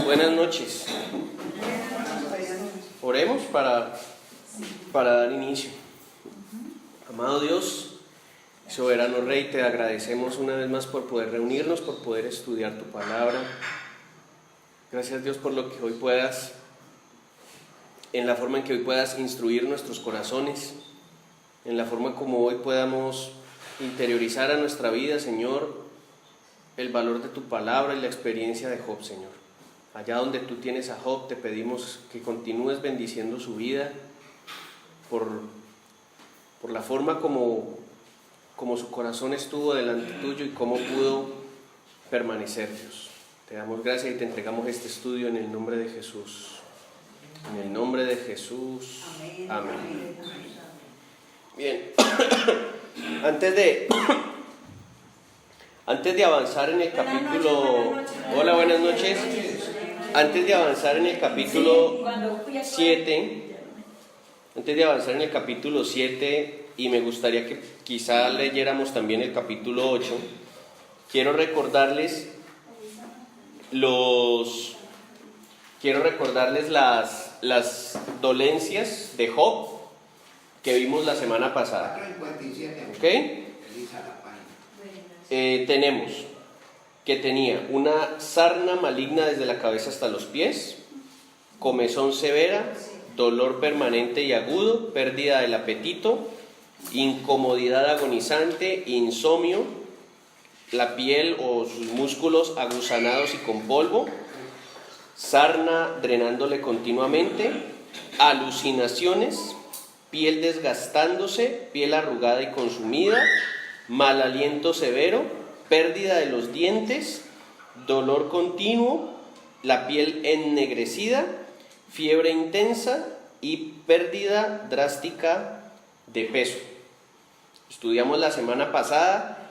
Buenas noches. Oremos para dar inicio. Amado Dios, soberano Rey, te agradecemos una vez más por poder reunirnos, por poder estudiar tu palabra. Gracias, Dios, por lo que hoy puedas, en la forma en que hoy puedas instruir nuestros corazones, en la forma como hoy podamos interiorizar a nuestra vida, Señor, el valor de tu palabra y la experiencia de Job, Señor. Allá donde tú tienes a Job, te pedimos que continúes bendiciendo su vida por la forma como su corazón estuvo delante tuyo y cómo pudo permanecer, Dios. Te damos gracias y te entregamos este estudio en el nombre de Jesús. En el nombre de Jesús. Amén. Bien. Antes de avanzar en el capítulo... Hola, buenas noches. Antes de avanzar en el capítulo 7, y me gustaría que quizá leyéramos también el capítulo 8, quiero recordarles las dolencias de Job que vimos la semana pasada. ¿Ok? Tenemos que tenía una sarna maligna desde la cabeza hasta los pies, comezón severa, dolor permanente y agudo, pérdida del apetito, incomodidad agonizante, insomnio, la piel o sus músculos aguzanados y con polvo, sarna drenándole continuamente, alucinaciones, piel desgastándose, piel arrugada y consumida, mal aliento severo, pérdida de los dientes, dolor continuo, la piel ennegrecida, fiebre intensa y pérdida drástica de peso. Estudiamos la semana pasada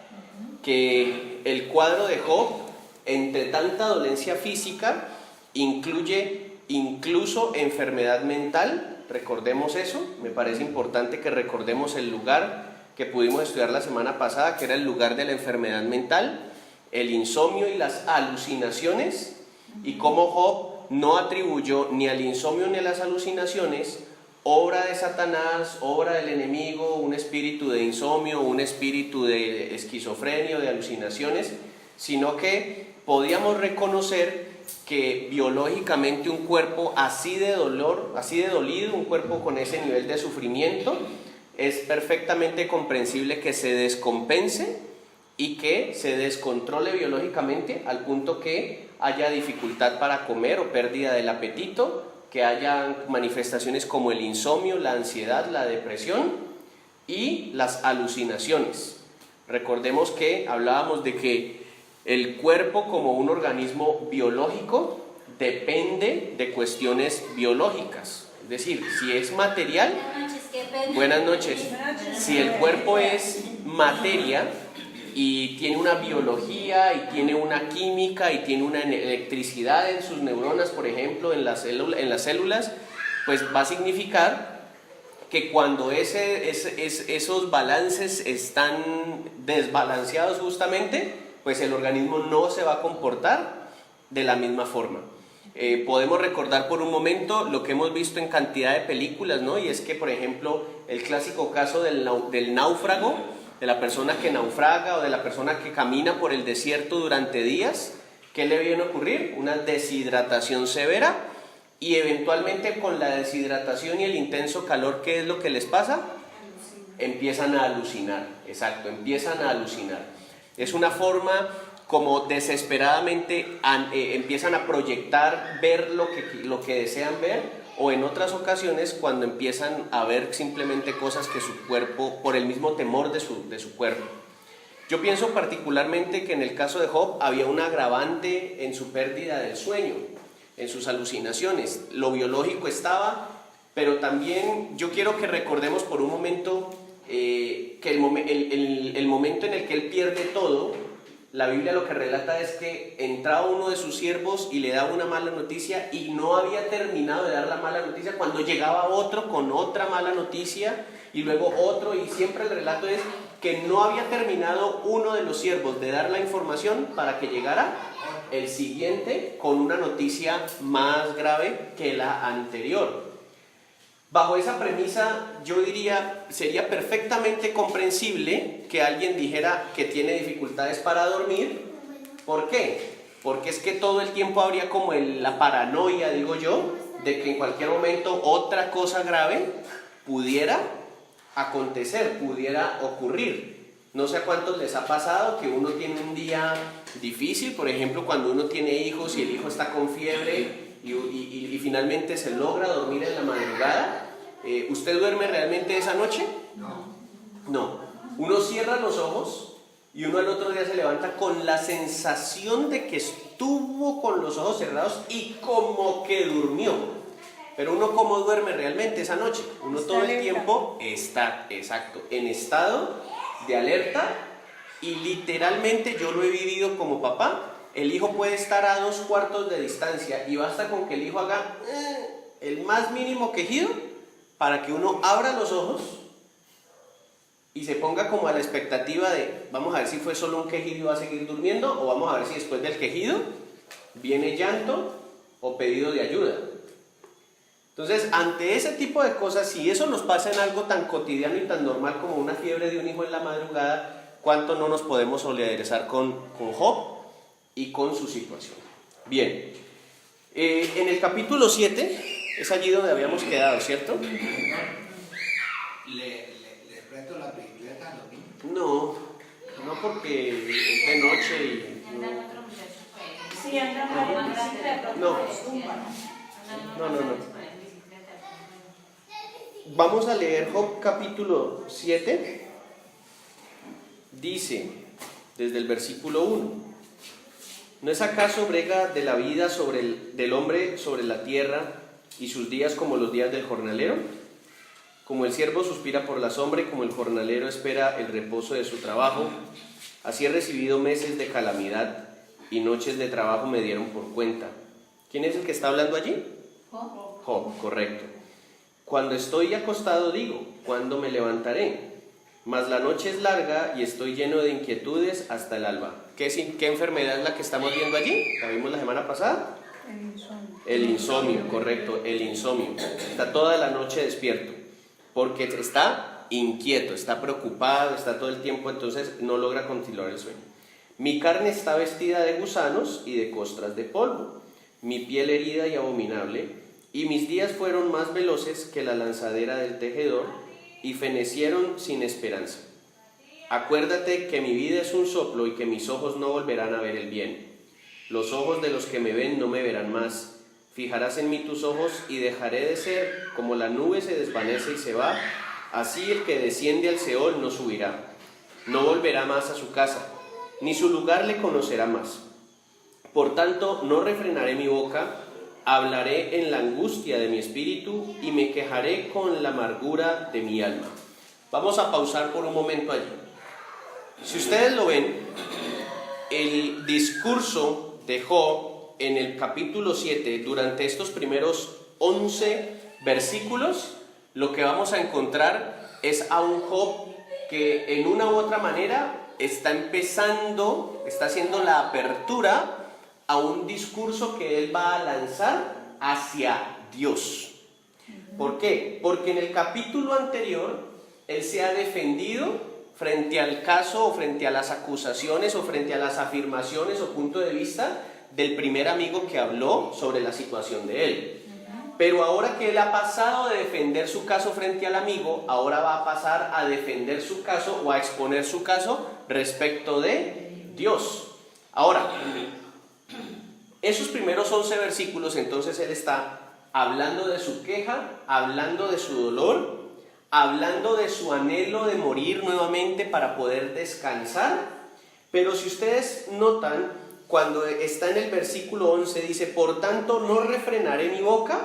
que el cuadro de Job, entre tanta dolencia física, incluye incluso enfermedad mental. Recordemos eso, me parece importante que recordemos el lugar que pudimos estudiar la semana pasada, que era el lugar de la enfermedad mental, el insomnio y las alucinaciones, y cómo Job no atribuyó ni al insomnio ni a las alucinaciones obra de Satanás, obra del enemigo, un espíritu de insomnio, un espíritu de esquizofrenia o de alucinaciones, sino que podíamos reconocer que biológicamente un cuerpo así de dolido, un cuerpo con ese nivel de sufrimiento, es perfectamente comprensible que se descompense y que se descontrole biológicamente al punto que haya dificultad para comer o pérdida del apetito, que haya manifestaciones como el insomnio, la ansiedad, la depresión y las alucinaciones. Recordemos que hablábamos de que el cuerpo como un organismo biológico depende de cuestiones biológicas, es decir, si es material. Buenas noches. Si el cuerpo es materia y tiene una biología y tiene una química y tiene una electricidad en sus neuronas, por ejemplo, en las células, pues va a significar que cuando esos balances están desbalanceados justamente, pues el organismo no se va a comportar de la misma forma. Podemos recordar por un momento lo que hemos visto en cantidad de películas, ¿no? Y es que, por ejemplo, el clásico caso del náufrago, de la persona que naufraga o de la persona que camina por el desierto durante días, ¿qué le viene a ocurrir? Una deshidratación severa, y eventualmente con la deshidratación y el intenso calor, ¿qué es lo que les pasa? Empiezan a alucinar, exacto, empiezan a alucinar. Es una forma como desesperadamente empiezan a proyectar ver lo que desean ver, o en otras ocasiones cuando empiezan a ver simplemente cosas que su cuerpo, por el mismo temor de su cuerpo. Yo pienso particularmente que en el caso de Job había un agravante en su pérdida del sueño, en sus alucinaciones. Lo biológico estaba, pero también yo quiero que recordemos por un momento que el momento en el que él pierde todo. La Biblia lo que relata es que entraba uno de sus siervos y le daba una mala noticia, y no había terminado de dar la mala noticia cuando llegaba otro con otra mala noticia, y luego otro, y siempre el relato es que no había terminado uno de los siervos de dar la información para que llegara el siguiente con una noticia más grave que la anterior. Bajo esa premisa, yo diría, sería perfectamente comprensible que alguien dijera que tiene dificultades para dormir. ¿Por qué? Porque es que todo el tiempo habría como la paranoia, digo yo, de que en cualquier momento otra cosa grave pudiera acontecer, pudiera ocurrir. No sé a cuántos les ha pasado que uno tiene un día difícil, por ejemplo, cuando uno tiene hijos y el hijo está con fiebre y finalmente se logra dormir en la madrugada. ¿Usted duerme realmente esa noche? No. Uno cierra los ojos y uno al otro día se levanta con la sensación de que estuvo con los ojos cerrados y como que durmió. Pero uno, ¿cómo duerme realmente esa noche? Uno todo el tiempo está, exacto, en estado de alerta, y literalmente yo lo he vivido como papá. El hijo puede estar a 2 cuartos de distancia y basta con que el hijo haga el más mínimo quejido para que uno abra los ojos y se ponga como a la expectativa de vamos a ver si fue solo un quejido y va a seguir durmiendo, o vamos a ver si después del quejido viene llanto o pedido de ayuda. Entonces, ante ese tipo de cosas, si eso nos pasa en algo tan cotidiano y tan normal como una fiebre de un hijo en la madrugada, ¿cuánto no nos podemos solidarizar con Job y con su situación? Bien, en el capítulo 7, es allí donde habíamos quedado, ¿cierto? ¿Le presto la bicicleta a los niños? No porque es de noche y... Sí, andan en bicicleta. No. Vamos a leer Job capítulo 7. Dice, desde el versículo 1: ¿No es acaso brega de la vida del hombre sobre la tierra, y sus días como los días del jornalero? Como el siervo suspira por la sombra y como el jornalero espera el reposo de su trabajo, así he recibido meses de calamidad y noches de trabajo me dieron por cuenta. ¿Quién es el que está hablando allí? Job, correcto. Cuando estoy acostado digo, ¿cuándo me levantaré? Mas la noche es larga y estoy lleno de inquietudes hasta el alba. ¿Qué enfermedad es la que estamos viendo allí? ¿La vimos la semana pasada? El insomnio, correcto, el insomnio. Está toda la noche despierto, porque está inquieto, está preocupado, está todo el tiempo, entonces no logra continuar el sueño. Mi carne está vestida de gusanos y de costras de polvo, mi piel herida y abominable, y mis días fueron más veloces que la lanzadera del tejedor, y fenecieron sin esperanza. Acuérdate que mi vida es un soplo y que mis ojos no volverán a ver el bien. Los ojos de los que me ven no me verán más. Fijarás en mí tus ojos y dejaré de ser. Como la nube se desvanece y se va, así el que desciende al Seol no subirá. No volverá más a su casa, ni su lugar le conocerá más. Por tanto, no refrenaré mi boca, hablaré en la angustia de mi espíritu y me quejaré con la amargura de mi alma. Vamos a pausar por un momento allí. Si ustedes lo ven, el discurso de Job en el capítulo 7, durante estos primeros 11 versículos, lo que vamos a encontrar es a un Job que en una u otra manera está haciendo la apertura a un discurso que él va a lanzar hacia Dios. ¿Por qué? Porque en el capítulo anterior él se ha defendido frente al caso o frente a las acusaciones o frente a las afirmaciones o punto de vista del primer amigo que habló sobre la situación de él. Pero ahora que él ha pasado de defender su caso frente al amigo, ahora va a pasar a defender su caso o a exponer su caso respecto de Dios. Ahora, esos primeros 11 versículos, entonces él está hablando de su queja, hablando de su dolor, hablando de su anhelo de morir nuevamente para poder descansar. Pero si ustedes notan, cuando está en el versículo 11 dice: por tanto no refrenaré mi boca,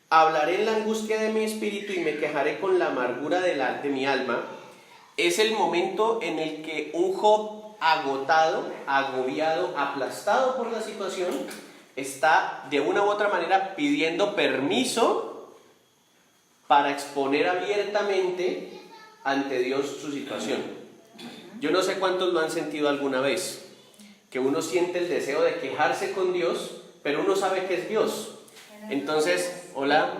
hablaré en la angustia de mi espíritu y me quejaré con la amargura de mi alma. Es el momento en el que un Job agotado, agobiado, aplastado por la situación, está de una u otra manera pidiendo permiso para exponer abiertamente ante Dios su situación. Yo no sé cuántos lo han sentido alguna vez, que uno siente el deseo de quejarse con Dios, pero uno sabe que es Dios. Entonces, hola.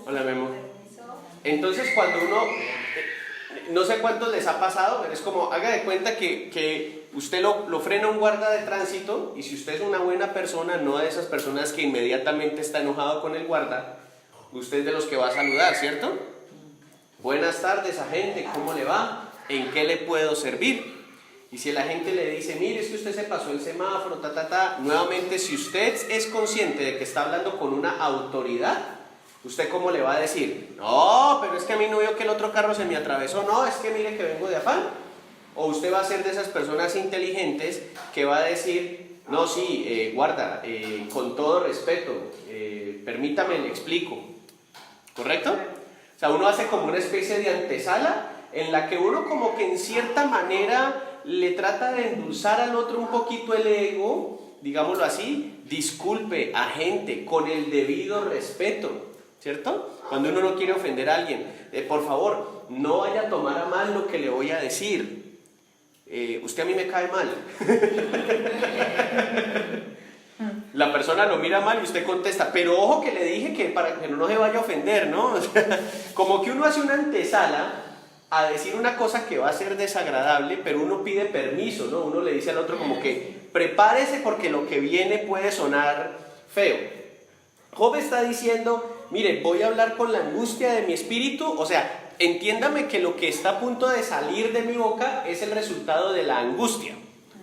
Hola, Memo. Entonces, cuando uno, no sé cuántos les ha pasado, pero es como, haga de cuenta que usted lo frena un guarda de tránsito, y si usted es una buena persona, no de esas personas que inmediatamente está enojado con el guarda, usted es de los que va a saludar, ¿cierto? Buenas tardes, agente, ¿cómo le va? ¿En qué le puedo servir? Y si la gente le dice, mire, es que usted se pasó el semáforo, nuevamente, si usted es consciente de que está hablando con una autoridad, ¿usted cómo le va a decir? No, pero es que a mí no veo que el otro carro se me atravesó, no, es que mire que vengo de afán. O usted va a ser de esas personas inteligentes que va a decir, no, sí, guarda, con todo respeto, permítame, le explico. ¿Correcto? O sea, uno hace como una especie de antesala en la que uno como que en cierta manera le trata de endulzar al otro un poquito el ego, digámoslo así, disculpe, agente, con el debido respeto, ¿cierto? Cuando uno no quiere ofender a alguien, por favor, no vaya a tomar a mal lo que le voy a decir. Usted a mí me cae mal. La persona lo mira mal y usted contesta, pero ojo que le dije que para que no se vaya a ofender, ¿no? O sea, como que uno hace una antesala a decir una cosa que va a ser desagradable, pero uno pide permiso, ¿no? Uno le dice al otro como que prepárese porque lo que viene puede sonar feo. Job está diciendo, mire, voy a hablar con la angustia de mi espíritu, o sea, entiéndame que lo que está a punto de salir de mi boca es el resultado de la angustia.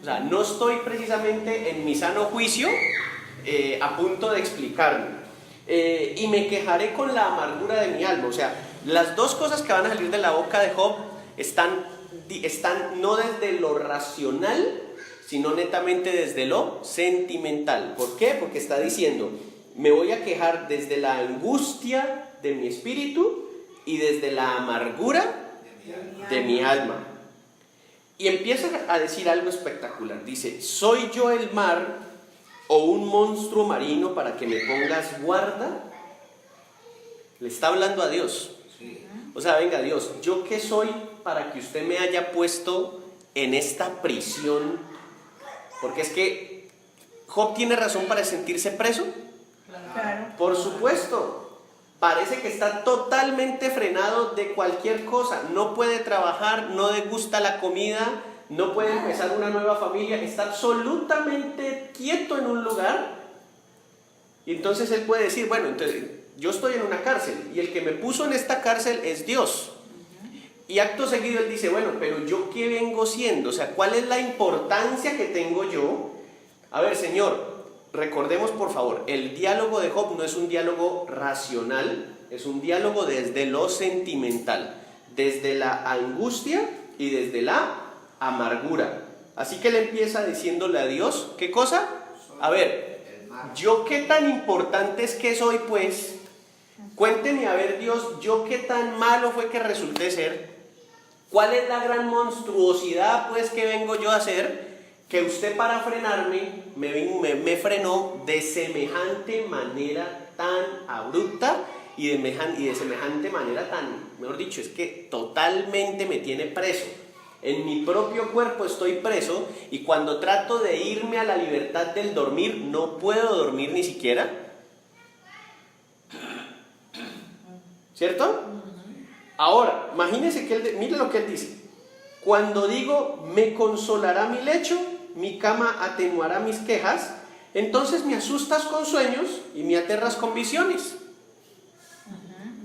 O sea, no estoy precisamente en mi sano juicio a punto de explicarme. Y me quejaré con la amargura de mi alma. O sea, las dos cosas que van a salir de la boca de Job están no desde lo racional, sino netamente desde lo sentimental. ¿Por qué? Porque está diciendo, me voy a quejar desde la angustia de mi espíritu y desde la amargura de mi alma. Y empieza a decir algo espectacular. Dice, ¿soy yo el mar o un monstruo marino para que me pongas guarda? Le está hablando a Dios. O sea, venga Dios, ¿yo qué soy para que usted me haya puesto en esta prisión? Porque es que Job tiene razón para sentirse preso. Claro. Por supuesto. Parece que está totalmente frenado de cualquier cosa. No puede trabajar, no le gusta la comida, no puede empezar una nueva familia. Está absolutamente quieto en un lugar. Y entonces él puede decir, bueno, entonces yo estoy en una cárcel y el que me puso en esta cárcel es Dios. Y acto seguido él dice, bueno, pero yo qué vengo siendo, o sea, ¿cuál es la importancia que tengo yo? A ver, Señor, recordemos por favor, el diálogo de Job no es un diálogo racional, es un diálogo desde lo sentimental, desde la angustia y desde la amargura. Así que él empieza diciéndole a Dios, ¿qué cosa? A ver, ¿yo qué tan importante es que soy pues? Cuénteme a ver Dios, ¿yo qué tan malo fue que resulté ser? ¿Cuál es la gran monstruosidad pues que vengo yo a hacer? Que usted para frenarme me frenó de semejante manera tan abrupta y de semejante manera tan, mejor dicho, es que totalmente me tiene preso. En mi propio cuerpo estoy preso y cuando trato de irme a la libertad del dormir, no puedo dormir ni siquiera. ¿Cierto? Ahora, imagínense que mire lo que él dice. Cuando digo, me consolará mi lecho, mi cama atenuará mis quejas, entonces me asustas con sueños y me aterras con visiones.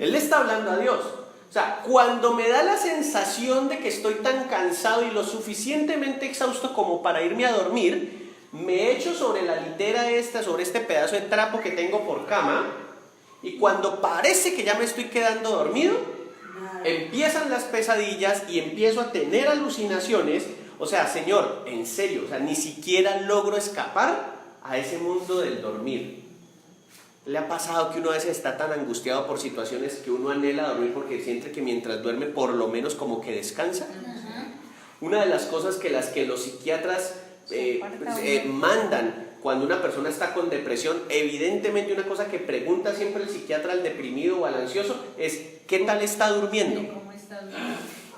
Él le está hablando a Dios. O sea, cuando me da la sensación de que estoy tan cansado y lo suficientemente exhausto como para irme a dormir, me echo sobre la litera sobre este pedazo de trapo que tengo por cama, y cuando parece que ya me estoy quedando dormido, empiezan las pesadillas y empiezo a tener alucinaciones. O sea, Señor, en serio, o sea, ni siquiera logro escapar a ese mundo del dormir. ¿Le ha pasado que uno a veces está tan angustiado por situaciones que uno anhela dormir porque siente que mientras duerme por lo menos como que descansa? Una de las cosas que los psiquiatras mandan cuando una persona está con depresión, evidentemente una cosa que pregunta siempre el psiquiatra al deprimido o al ansioso es ¿qué tal está durmiendo?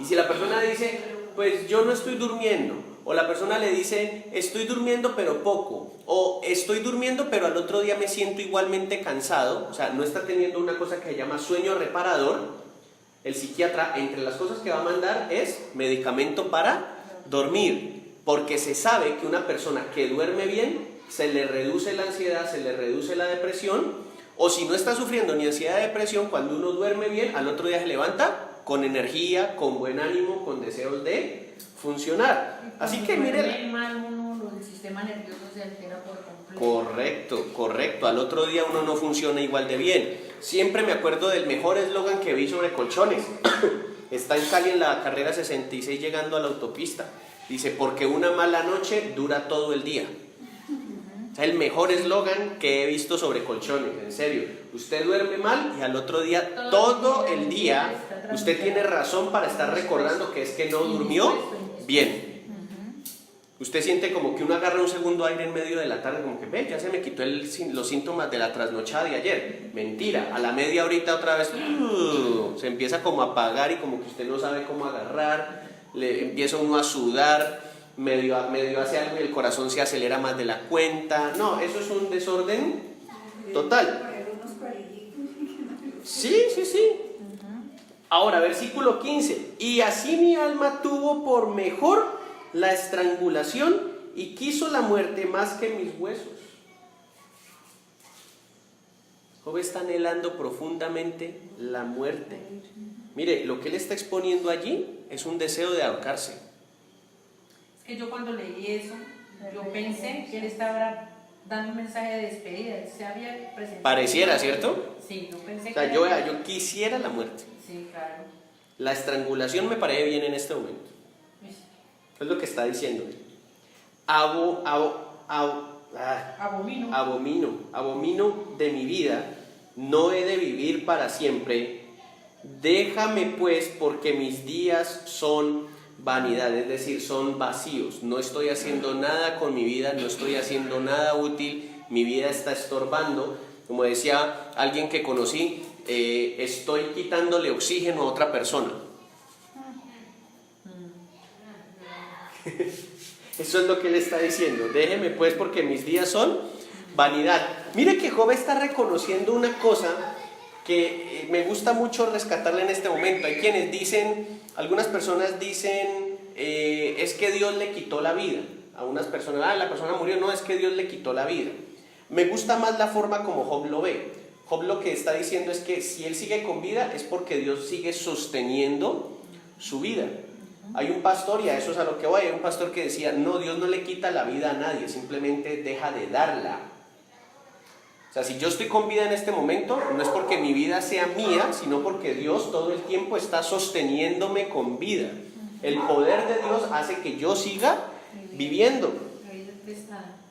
Y si la persona dice, pues yo no estoy durmiendo, O la persona le dice, estoy durmiendo pero poco, o estoy durmiendo pero al otro día me siento igualmente cansado, o sea, no está teniendo una cosa que se llama sueño reparador. El psiquiatra, entre las cosas que va a mandar es medicamento para dormir, porque se sabe que una persona que duerme bien, se le reduce la ansiedad, se le reduce la depresión, o si no está sufriendo ni ansiedad ni depresión, cuando uno duerme bien, al otro día se levanta con energía, con buen ánimo, con deseos de funcionar. Así que mire, el sistema nervioso se altera por completo. Correcto. Al otro día uno no funciona igual de bien. Siempre me acuerdo del mejor eslogan que vi sobre colchones. Está en Cali en la carrera 66 llegando a la autopista. Dice, porque una mala noche dura todo el día. Es el mejor eslogan que he visto sobre colchones, en serio. Usted duerme mal y al otro día, todo el día, usted tiene razón para estar recordando que es que no durmió bien. Usted siente como que uno agarra un segundo aire en medio de la tarde, como que ve, ya se me quitó los síntomas de la trasnochada de ayer. Mentira, a la media horita otra vez se empieza como a apagar y como que usted no sabe cómo agarrar, le empieza uno a sudar, medio hace algo y el corazón se acelera más de la cuenta. No, eso es un desorden total. Sí. Ahora, versículo 15. Y así mi alma tuvo por mejor la estrangulación y quiso la muerte más que mis huesos. Job está anhelando profundamente la muerte. Mire, lo que él está exponiendo allí es un deseo de ahorcarse. Es que yo cuando leí eso, yo pensé que él estaba dando un mensaje de despedida. Él se había presentado. Pareciera, ¿cierto? Sí, yo pensé o sea, que yo quisiera la muerte. Sí, claro. La estrangulación me parece bien en este momento. Es lo que está diciendo. Abomino de mi vida, no he de vivir para siempre. Déjame pues, porque mis días son vanidad, es decir, son vacíos. No estoy haciendo nada con mi vida, no estoy haciendo nada útil, mi vida está estorbando. Como decía alguien que conocí, estoy quitándole oxígeno a otra persona. Eso es lo que él está diciendo. Déjeme pues, porque mis días son vanidad. Mire que Job está reconociendo una cosa que me gusta mucho rescatarle en este momento. Hay quienes dicen, algunas personas dicen, es que Dios le quitó la vida. A unas personas, la persona murió. No, es que Dios le quitó la vida. Me gusta más la forma como Job lo ve. Job lo que está diciendo es que si él sigue con vida es porque Dios sigue sosteniendo su vida. Hay un pastor, y a eso es a lo que voy, hay un pastor que decía, no, Dios no le quita la vida a nadie, simplemente deja de darla. O sea, si yo estoy con vida en este momento, no es porque mi vida sea mía, sino porque Dios todo el tiempo está sosteniéndome con vida. El poder de Dios hace que yo siga viviendo.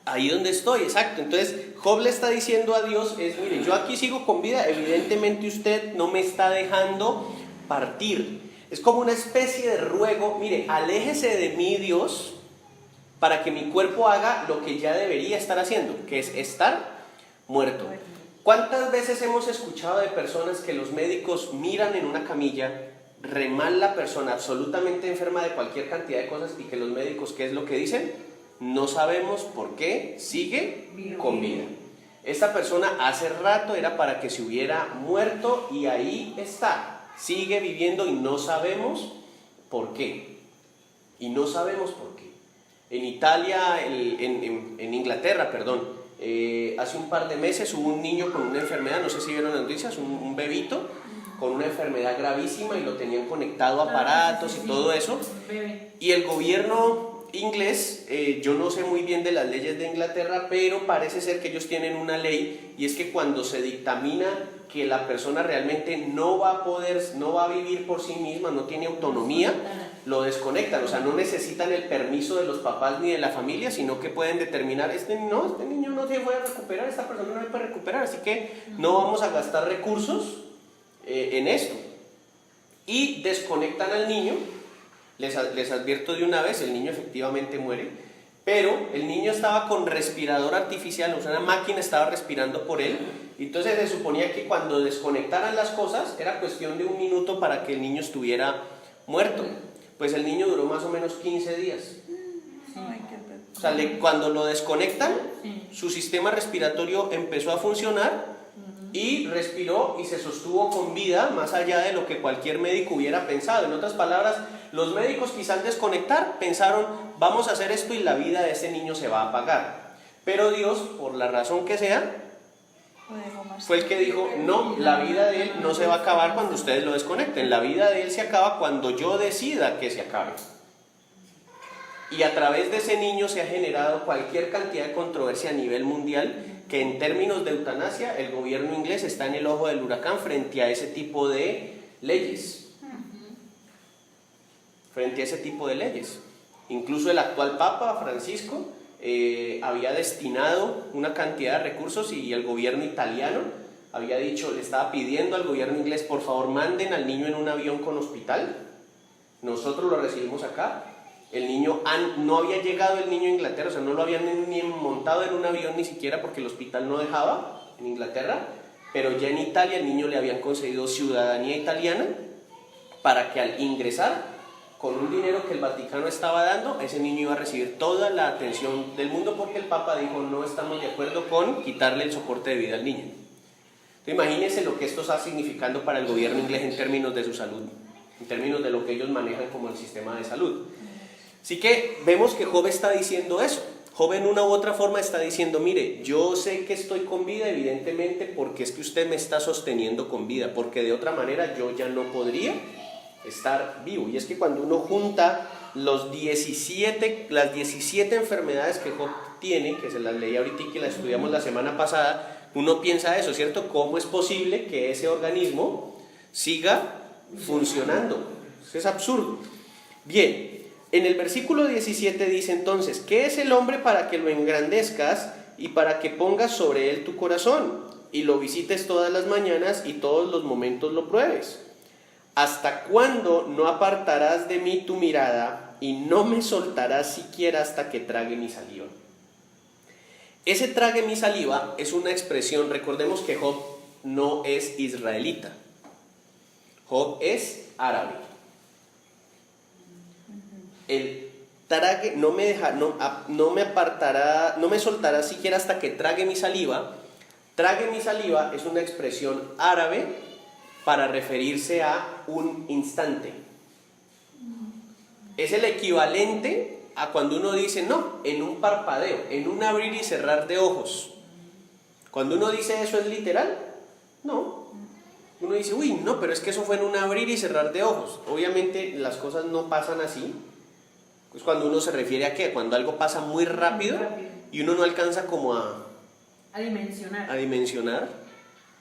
Ahí donde estoy, exacto. Entonces, Job le está diciendo a Dios, mire, yo aquí sigo con vida, evidentemente usted no me está dejando partir. Es como una especie de ruego, mire, aléjese de mí, Dios, para que mi cuerpo haga lo que ya debería estar haciendo, que es estar muerto. ¿Cuántas veces hemos escuchado de personas que los médicos miran en una camilla, re mal la persona, absolutamente enferma de cualquier cantidad de cosas, y que los médicos, ¿qué es lo que dicen? No sabemos por qué sigue con vida. Esta persona hace rato era para que se hubiera muerto y ahí está. Sigue viviendo y no sabemos por qué. En Italia, en Inglaterra, hace un par de meses hubo un niño con una enfermedad, no sé si vieron las noticias, un bebito con una enfermedad gravísima y lo tenían conectado a aparatos y todo eso. Y el gobierno inglés, yo no sé muy bien de las leyes de Inglaterra, pero parece ser que ellos tienen una ley, y es que cuando se dictamina que la persona realmente no va a vivir por sí misma, no tiene autonomía, lo desconectan. O sea, no necesitan el permiso de los papás ni de la familia, sino que pueden determinar, este niño no se puede recuperar, esta persona no se puede recuperar, así que no vamos a gastar recursos en esto. Y desconectan al niño. Les advierto de una vez, el niño efectivamente muere, pero el niño estaba con respirador artificial, o sea, una máquina estaba respirando por él. Entonces se suponía que cuando desconectaran las cosas era cuestión de un minuto para que el niño estuviera muerto. Pues el niño duró más o menos 15 días. O sea, cuando lo desconectan, Sí. su sistema respiratorio empezó a funcionar y respiró y se sostuvo con vida más allá de lo que cualquier médico hubiera pensado. En otras palabras, los médicos quizás al desconectar pensaron, vamos a hacer esto y la vida de ese niño se va a apagar. Pero Dios, por la razón que sea, fue el que dijo, no, la vida de él no se va a acabar cuando ustedes lo desconecten. La vida de él se acaba cuando yo decida que se acabe. Y a través de ese niño se ha generado cualquier cantidad de controversia a nivel mundial, que en términos de eutanasia el gobierno inglés está en el ojo del huracán frente a ese tipo de leyes. Frente a ese tipo de leyes. Incluso el actual Papa Francisco había destinado una cantidad de recursos y el gobierno italiano había dicho, le estaba pidiendo al gobierno inglés, por favor manden al niño en un avión con hospital. Nosotros lo recibimos acá. El niño, no había llegado el niño a Inglaterra, o sea, no lo habían ni montado en un avión ni siquiera porque el hospital no dejaba en Inglaterra, pero ya en Italia el niño le habían concedido ciudadanía italiana para que al ingresar, con un dinero que el Vaticano estaba dando, ese niño iba a recibir toda la atención del mundo, porque el Papa dijo, no estamos de acuerdo con quitarle el soporte de vida al niño. Entonces, imagínense lo que esto está significando para el gobierno inglés en términos de su salud, en términos de lo que ellos manejan como el sistema de salud. Así que vemos que Job está diciendo eso. Job en una u otra forma está diciendo, mire, yo sé que estoy con vida evidentemente porque es que usted me está sosteniendo con vida, porque de otra manera yo ya no podría estar vivo. Y es que cuando uno junta las 17 enfermedades que Job tiene, que se las leí ahorita y que las estudiamos la semana pasada, uno piensa eso, ¿cierto? ¿Cómo es posible que ese organismo siga funcionando? Eso es absurdo. Bien. En el versículo 17 dice entonces, ¿qué es el hombre para que lo engrandezcas y para que pongas sobre él tu corazón y lo visites todas las mañanas y todos los momentos lo pruebes? ¿Hasta cuándo no apartarás de mí tu mirada y no me soltarás siquiera hasta que trague mi saliva? Ese trague mi saliva es una expresión, recordemos que Job no es israelita, Job es árabe. El trague, no me apartará, no me soltará siquiera hasta que trague mi saliva. Trague mi saliva es una expresión árabe para referirse a un instante. Es el equivalente a cuando uno dice no, en un parpadeo, en un abrir y cerrar de ojos. Cuando uno dice eso, ¿es literal? No. Uno dice, uy, no, pero es que eso fue en un abrir y cerrar de ojos. Obviamente las cosas no pasan así. Pues cuando uno se refiere a qué, cuando algo pasa muy rápido y uno no alcanza como a dimensionar.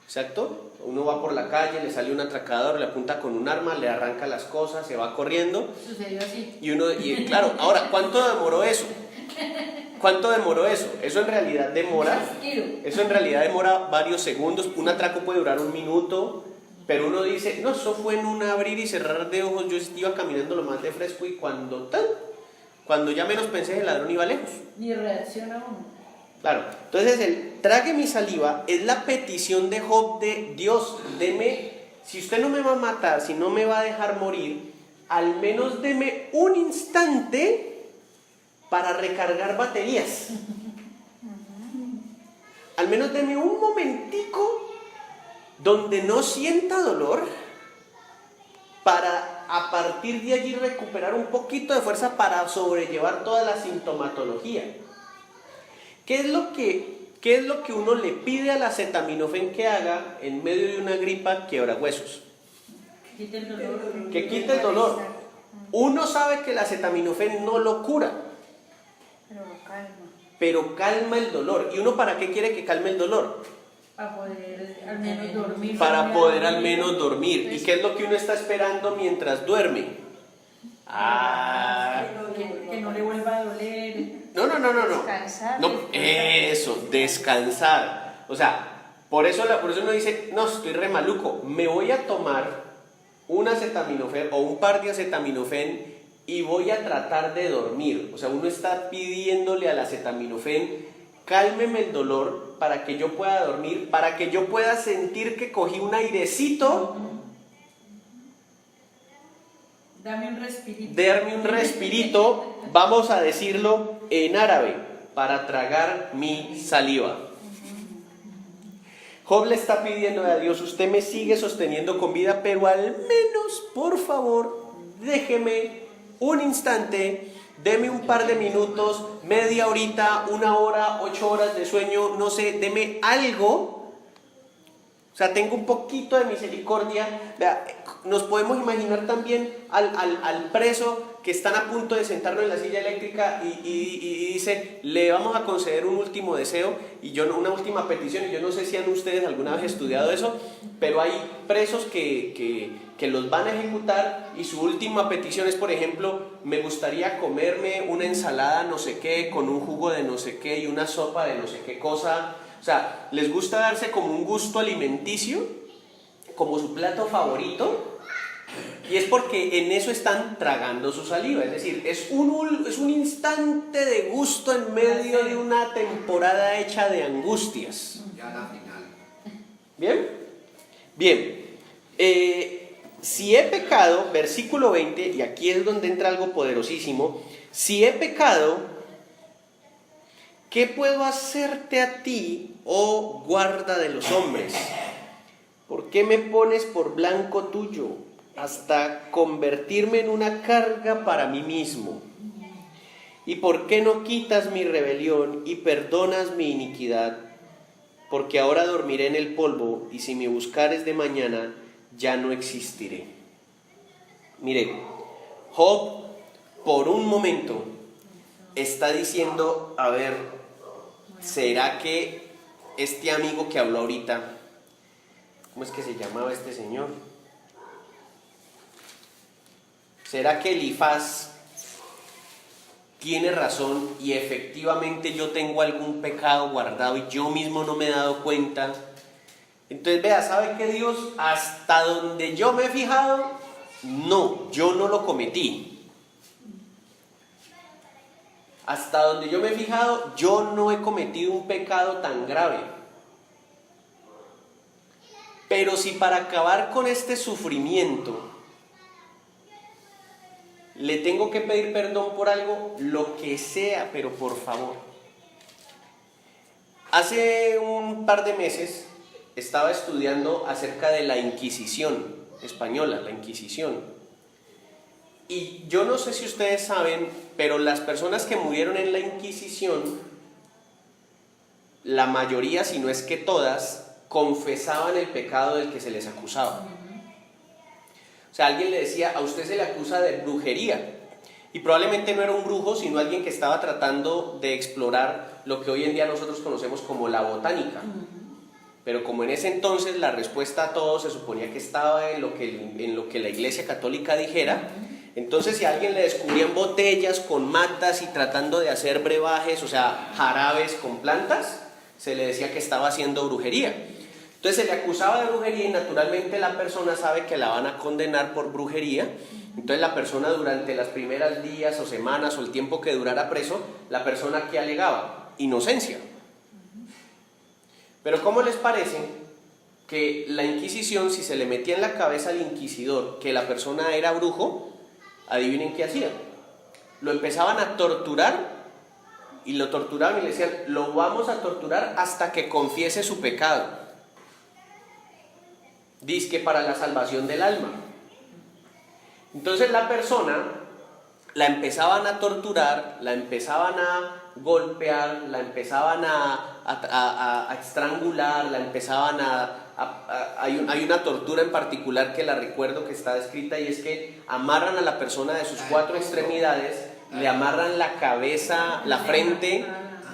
Exacto. Uno va por la calle, le sale un atracador, le apunta con un arma, le arranca las cosas, se va corriendo. Sucedió así. Y claro, ahora, ¿cuánto demoró eso? ¿Cuánto demoró eso? Eso en realidad demora varios segundos. Un atraco puede durar un minuto. Pero uno dice, no, eso fue en un abrir y cerrar de ojos. Yo iba caminando lo más de fresco y cuando ya menos pensé, el ladrón iba lejos. Ni reacciona uno. Claro, entonces el trague mi saliva es la petición de Job de Dios, deme, si usted no me va a matar, si no me va a dejar morir, al menos deme un instante para recargar baterías. Al menos deme un momentico donde no sienta dolor, para a partir de allí recuperar un poquito de fuerza para sobrellevar toda la sintomatología. ¿Qué es lo que uno le pide al acetaminofén que haga en medio de una gripa quiebrahuesos? Que quite el dolor. Que quite el dolor. Uno sabe que el acetaminofén no lo cura, pero calma el dolor. ¿Y uno para qué quiere que calme el dolor? Para poder al menos dormir. Para poder al menos dormir. ¿Y qué es lo que uno está esperando mientras duerme? Que no le vuelva a doler. No. Descansar. No, eso, descansar. O sea, por eso uno dice, no, estoy re maluco, me voy a tomar un acetaminofén o un par de acetaminofén y voy a tratar de dormir. O sea, uno está pidiéndole al acetaminofén, cálmeme el dolor para que yo pueda dormir, para que yo pueda sentir que cogí un airecito. Dame un respirito. Darme un respirito, vamos a decirlo en árabe, para tragar mi saliva. Job le está pidiendo a Dios, usted me sigue sosteniendo con vida, pero al menos, por favor, déjeme un instante, deme un par de minutos, media horita, 1 hora, 8 horas de sueño, no sé, deme algo. O sea, tengo un poquito de misericordia. Vea, nos podemos imaginar también al preso que están a punto de sentarlo en la silla eléctrica y dice, le vamos a conceder un último deseo y una última petición. Y yo no sé si han ustedes alguna vez estudiado eso, pero hay presos que los van a ejecutar y su última petición es, por ejemplo, me gustaría comerme una ensalada no sé qué, con un jugo de no sé qué y una sopa de no sé qué cosa. O sea, les gusta darse como un gusto alimenticio, como su plato favorito, y es porque en eso están tragando su saliva. Es decir, es un instante de gusto en medio de una temporada hecha de angustias. Ya la final. ¿Bien? Bien. Si he pecado, versículo 20, y aquí es donde entra algo poderosísimo, si he pecado, ¿qué puedo hacerte a ti, oh guarda de los hombres? ¿Por qué me pones por blanco tuyo hasta convertirme en una carga para mí mismo? ¿Y por qué no quitas mi rebelión y perdonas mi iniquidad? Porque ahora dormiré en el polvo y si me buscares de mañana ya no existiré. Mire, Job por un momento está diciendo, a ver, ¿será que este amigo que habló ahorita, ¿cómo es que se llamaba este señor? ¿Será que Elifaz tiene razón y efectivamente yo tengo algún pecado guardado y yo mismo no me he dado cuenta? Entonces vea, ¿sabe qué, Dios? Hasta donde yo me he fijado, no, yo no lo cometí. Hasta donde yo me he fijado, yo no he cometido un pecado tan grave. Pero si para acabar con este sufrimiento le tengo que pedir perdón por algo, lo que sea, pero por favor. Hace un par de meses estaba estudiando acerca de la Inquisición española, la Inquisición. Y yo no sé si ustedes saben, pero las personas que murieron en la Inquisición, la mayoría, si no es que todas, confesaban el pecado del que se les acusaba. O sea, alguien le decía, a usted se le acusa de brujería. Y probablemente no era un brujo, sino alguien que estaba tratando de explorar lo que hoy en día nosotros conocemos como la botánica. Pero como en ese entonces la respuesta a todo se suponía que estaba en lo que la Iglesia Católica dijera, entonces si a alguien le descubrían botellas con matas y tratando de hacer brebajes, o sea, jarabes con plantas, se le decía que estaba haciendo brujería. Entonces se le acusaba de brujería y naturalmente la persona sabe que la van a condenar por brujería. Entonces la persona durante las primeras días o semanas o el tiempo que durara preso, la persona que alegaba, inocencia. Pero ¿cómo les parece que la Inquisición, si se le metía en la cabeza al inquisidor que la persona era brujo, adivinen qué hacían? Lo empezaban a torturar y lo torturaban y le decían, lo vamos a torturar hasta que confiese su pecado. Dizque para la salvación del alma. Entonces la persona la empezaban a torturar, la empezaban a golpear, la empezaban a estrangular, la empezaban hay una tortura en particular que la recuerdo que está descrita y es que amarran a la persona de sus 4 extremidades, le amarran la cabeza, la frente,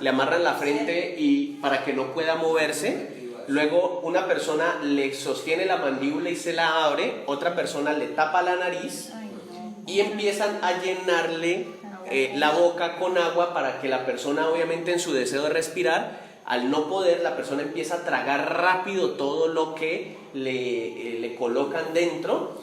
le amarran la frente y para que no pueda moverse. Luego una persona le sostiene la mandíbula y se la abre, otra persona le tapa la nariz y empiezan a llenarle la boca con agua para que la persona, obviamente en su deseo de respirar, al no poder, la persona empieza a tragar rápido todo lo que le colocan dentro.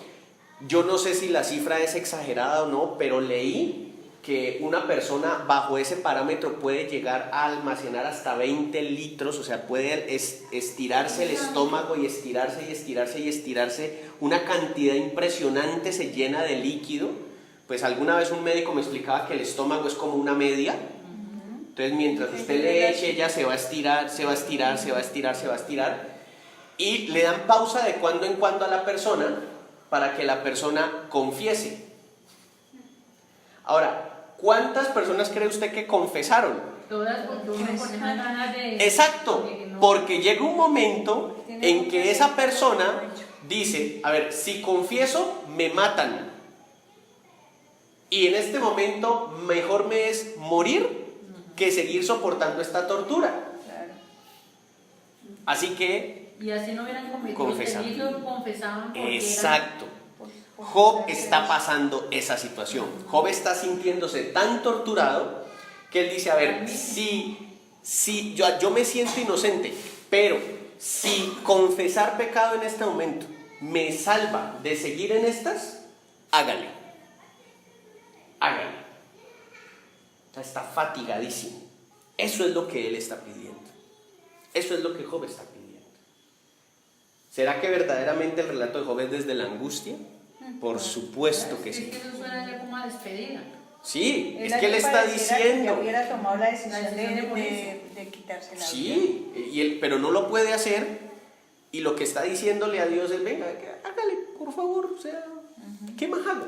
Yo no sé si la cifra es exagerada o no, pero leí que una persona bajo ese parámetro puede llegar a almacenar hasta 20 litros, o sea, puede estirarse el estómago y estirarse y estirarse y estirarse, una cantidad impresionante se llena de líquido. Pues alguna vez un médico me explicaba que el estómago es como una media, Entonces mientras usted le eche, ella se va a estirar, se va a estirar, se va a estirar, se va a estirar. Y le dan pausa de cuando en cuando a la persona para que la persona confiese. Ahora, ¿cuántas personas cree usted que confesaron? Todas, porque uno con esas ganas de... Exacto, porque llega un momento en que esa persona dice, a ver, si confieso, me matan. Y en este momento mejor me es morir que seguir soportando esta tortura. Claro. Así que, Y así no hubieran cometido confesaban. delitos, confesaban porque exacto. Por Job está pasando esa situación. Job está sintiéndose tan torturado que él dice, a ver, si yo me siento inocente, pero si confesar pecado en este momento me salva de seguir en estas, hágale. Hágale. Está fatigadísimo. Eso es lo que él está pidiendo. Eso es lo que Job está pidiendo. ¿Será que verdaderamente el relato de Job es desde la angustia? Por supuesto que sí. Es que eso suena ya como a despedida. Sí, es que él está diciendo. Que hubiera tomado la decisión de de quitarse la vida. Sí, pero no lo puede hacer. Y lo que está diciéndole a Dios es, venga, hágale, por favor. O sea, ¿qué más hago?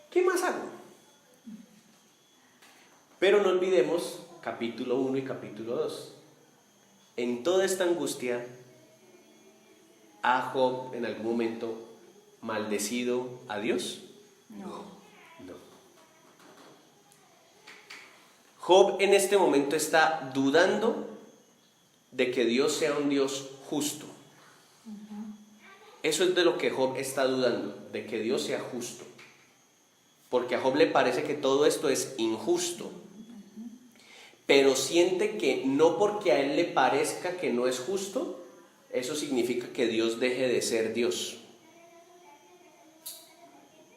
¿Qué más hago? Pero no olvidemos capítulo 1 y capítulo 2. En toda esta angustia, ¿ha Job en algún momento maldecido a Dios? No. No. Job en este momento está dudando de que Dios sea un Dios justo. Eso es de lo que Job está dudando, de que Dios sea justo. Porque a Job le parece que todo esto es injusto. Pero siente que no porque a él le parezca que no es justo, eso significa que Dios deje de ser Dios.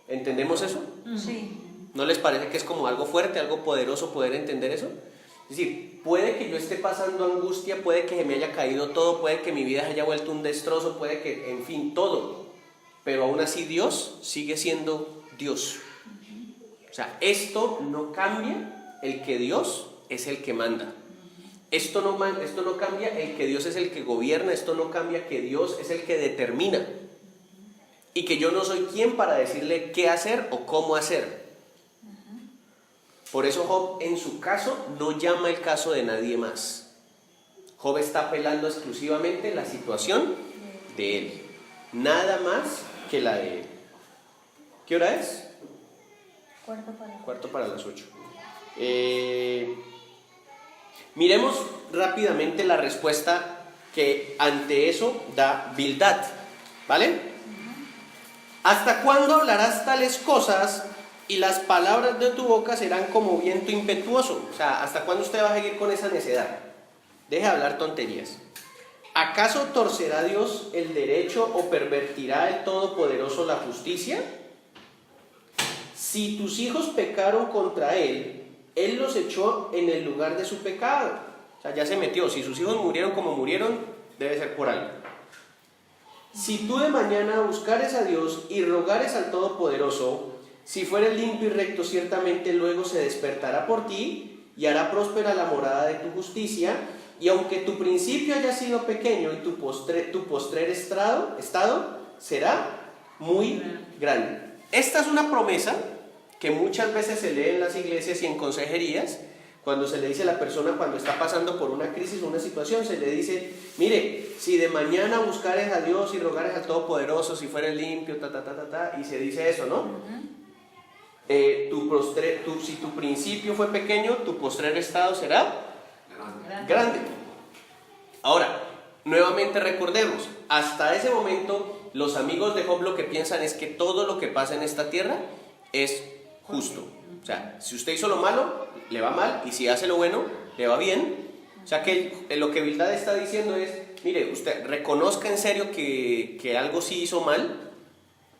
¿Entendemos eso? Sí. ¿No les parece que es como algo fuerte, algo poderoso poder entender eso? Es decir, puede que yo esté pasando angustia, puede que me haya caído todo, puede que mi vida se haya vuelto un destrozo, puede que, en fin, todo. Pero aún así Dios sigue siendo Dios. O sea, esto no cambia el que Dios es el que manda. Esto no cambia el que Dios es el que gobierna, esto no cambia que Dios es el que determina. Y que yo no soy quien para decirle qué hacer o cómo hacer. Por eso Job en su caso no llama el caso de nadie más. Job está apelando exclusivamente la situación de él. Nada más que la de él. ¿Qué hora es? Cuarto para las 8. Miremos rápidamente la respuesta que ante eso da Bildad. ¿Vale? ¿Hasta cuándo hablarás tales cosas y las palabras de tu boca serán como viento impetuoso? O sea, ¿hasta cuándo usted va a seguir con esa necedad? Deje de hablar tonterías. ¿Acaso torcerá Dios el derecho o pervertirá el Todopoderoso la justicia? Si tus hijos pecaron contra Él, Él los echó en el lugar de su pecado. O sea, ya se metió. Si sus hijos murieron como murieron, debe ser por algo. Si tú de mañana buscares a Dios y rogares al Todopoderoso, si fueres limpio y recto, ciertamente luego se despertará por ti y hará próspera la morada de tu justicia, y aunque tu principio haya sido pequeño y tu postrer estado será muy grande. Esta es una promesa que muchas veces se lee en las iglesias y en consejerías. Cuando se le dice a la persona cuando está pasando por una crisis o una situación, se le dice, mire, si de mañana buscares a Dios y rogares al Todopoderoso, si fueres limpio, y se dice eso, ¿no? Si tu principio fue pequeño, tu postrer estado será grande. Ahora, nuevamente recordemos, hasta ese momento, los amigos de Job lo que piensan es que todo lo que pasa en esta tierra es justo. O sea, si usted hizo lo malo, le va mal, y si hace lo bueno, le va bien. O sea que lo que Bildad está diciendo es, mire, usted reconozca en serio que algo sí hizo mal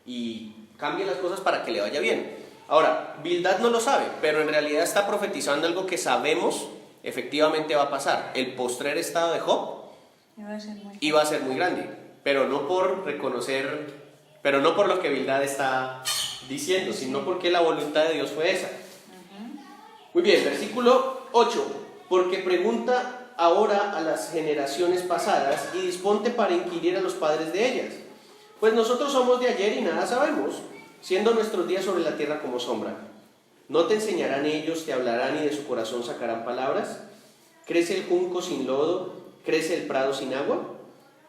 y cambie las cosas para que le vaya bien. Ahora, Bildad no lo sabe, pero en realidad está profetizando algo que sabemos efectivamente va a pasar. El postrer estado de Job iba a ser muy grande, pero no por lo que Bildad está diciendo, sino porque la voluntad de Dios fue esa. Muy bien, versículo 8. Porque pregunta ahora a las generaciones pasadas y disponte para inquirir a los padres de ellas. Pues nosotros somos de ayer y nada sabemos, siendo nuestros días sobre la tierra como sombra. ¿No te enseñarán ellos, te hablarán y de su corazón sacarán palabras? ¿Crece el junco sin lodo? ¿Crece el prado sin agua?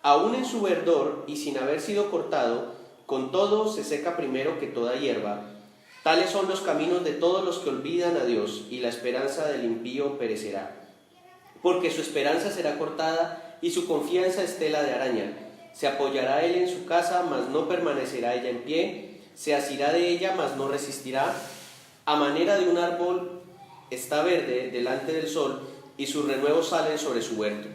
Aún en su verdor y sin haber sido cortado, con todo se seca primero que toda hierba. Tales son los caminos de todos los que olvidan a Dios, y la esperanza del impío perecerá. Porque su esperanza será cortada y su confianza es tela de araña. Se apoyará él en su casa, mas no permanecerá ella en pie. Se asirá de ella, mas no resistirá. A manera de un árbol está verde delante del sol, y sus renuevos salen sobre su huerto.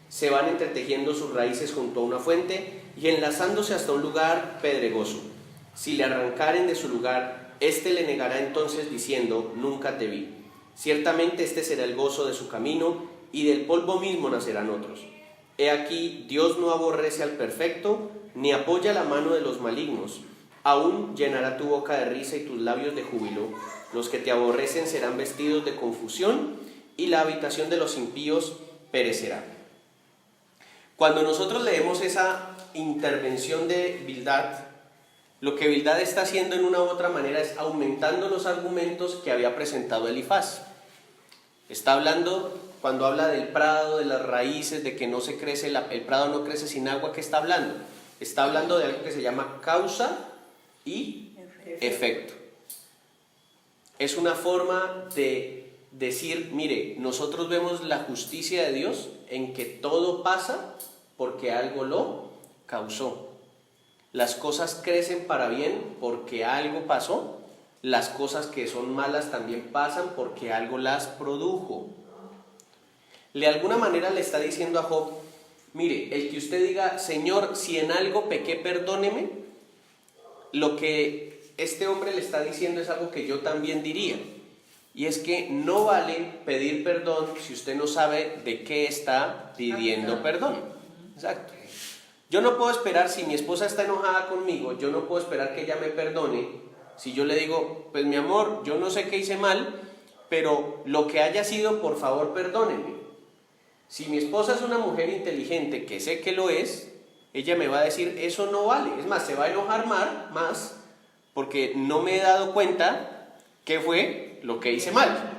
Se van entretejiendo sus raíces junto a una fuente, y enlazándose hasta un lugar pedregoso. Si le arrancaren de su lugar, éste le negará entonces diciendo: nunca te vi. Ciertamente este será el gozo de su camino, y del polvo mismo nacerán otros. He aquí, Dios no aborrece al perfecto, ni apoya la mano de los malignos. Aún llenará tu boca de risa y tus labios de júbilo. Los que te aborrecen serán vestidos de confusión, y la habitación de los impíos perecerá. Cuando nosotros leemos esa intervención de Bildad, lo que Bildad está haciendo en una u otra manera es aumentando los argumentos que había presentado Elifaz. Está hablando, cuando habla del prado, de las raíces, de que no se crece, el prado no crece sin agua, ¿qué está hablando? Está hablando de algo que se llama causa y efecto. Es una forma de decir, mire, nosotros vemos la justicia de Dios en que todo pasa porque algo lo causó. Las cosas crecen para bien porque algo pasó. Las cosas que son malas también pasan porque algo las produjo. De alguna manera le está diciendo a Job, mire, el que usted diga, Señor, si en algo pequé, perdóneme, lo que este hombre le está diciendo es algo que yo también diría. Y es que no vale pedir perdón si usted no sabe de qué está pidiendo perdón. Exacto. Yo no puedo esperar, si mi esposa está enojada conmigo, yo no puedo esperar que ella me perdone. Si yo le digo, pues mi amor, yo no sé qué hice mal, pero lo que haya sido, por favor, perdóneme. Si mi esposa es una mujer inteligente, que sé que lo es, ella me va a decir, eso no vale. Es más, se va a enojar más porque no me he dado cuenta qué fue lo que hice mal.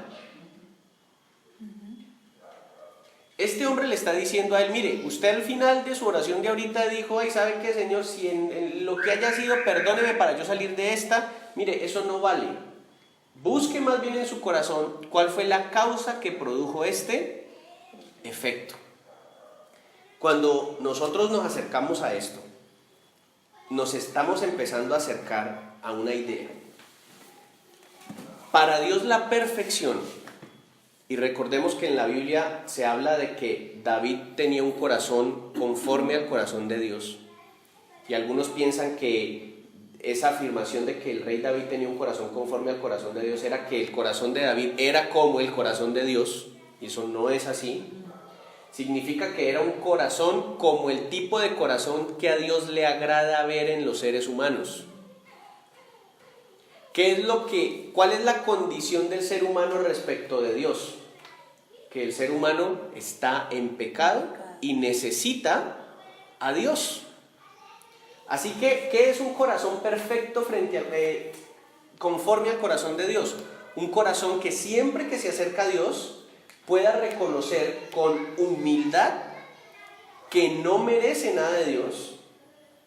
Este hombre le está diciendo a él, mire, usted al final de su oración de ahorita dijo, ay, ¿sabe qué, Señor? Si en lo que haya sido, perdóneme para yo salir de esta. Mire, eso no vale. Busque más bien en su corazón cuál fue la causa que produjo este efecto. Cuando nosotros nos acercamos a esto, nos estamos empezando a acercar a una idea. Para Dios la perfección, y recordemos que en la Biblia se habla de que David tenía un corazón conforme al corazón de Dios, y algunos piensan que esa afirmación de que el rey David tenía un corazón conforme al corazón de Dios era que el corazón de David era como el corazón de Dios, y eso no es así. Significa que era un corazón como el tipo de corazón que a Dios le agrada ver en los seres humanos. ¿Cuál es la condición del ser humano respecto de Dios? Que el ser humano está en pecado y necesita a Dios. Así que, ¿qué es un corazón perfecto conforme al corazón de Dios? Un corazón que siempre que se acerca a Dios pueda reconocer con humildad que no merece nada de Dios,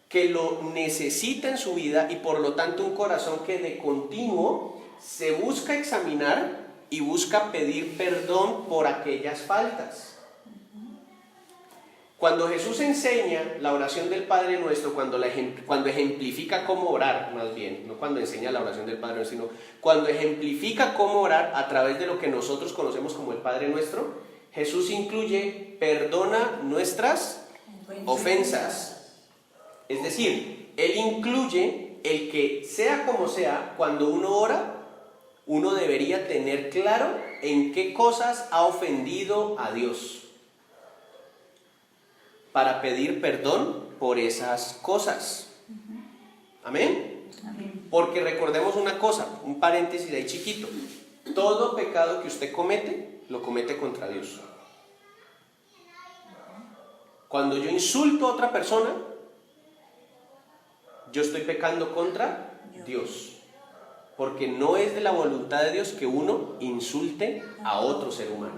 que lo necesita en su vida, y por lo tanto un corazón que de continuo se busca examinar y busca pedir perdón por aquellas faltas. Cuando Jesús enseña la oración del Padre Nuestro, cuando ejemplifica cómo orar, más bien, no cuando enseña la oración del Padre Nuestro, sino cuando ejemplifica cómo orar a través de lo que nosotros conocemos como el Padre Nuestro, Jesús incluye, perdona nuestras ofensas. Es decir, Él incluye el que, sea como sea, cuando uno ora, uno debería tener claro en qué cosas ha ofendido a Dios, para pedir perdón por esas cosas. ¿Amén? Porque recordemos una cosa, un paréntesis ahí chiquito. Todo pecado que usted comete lo comete contra Dios. Cuando yo insulto a otra persona, yo estoy pecando contra Dios. Porque no es de la voluntad de Dios que uno insulte a otro ser humano.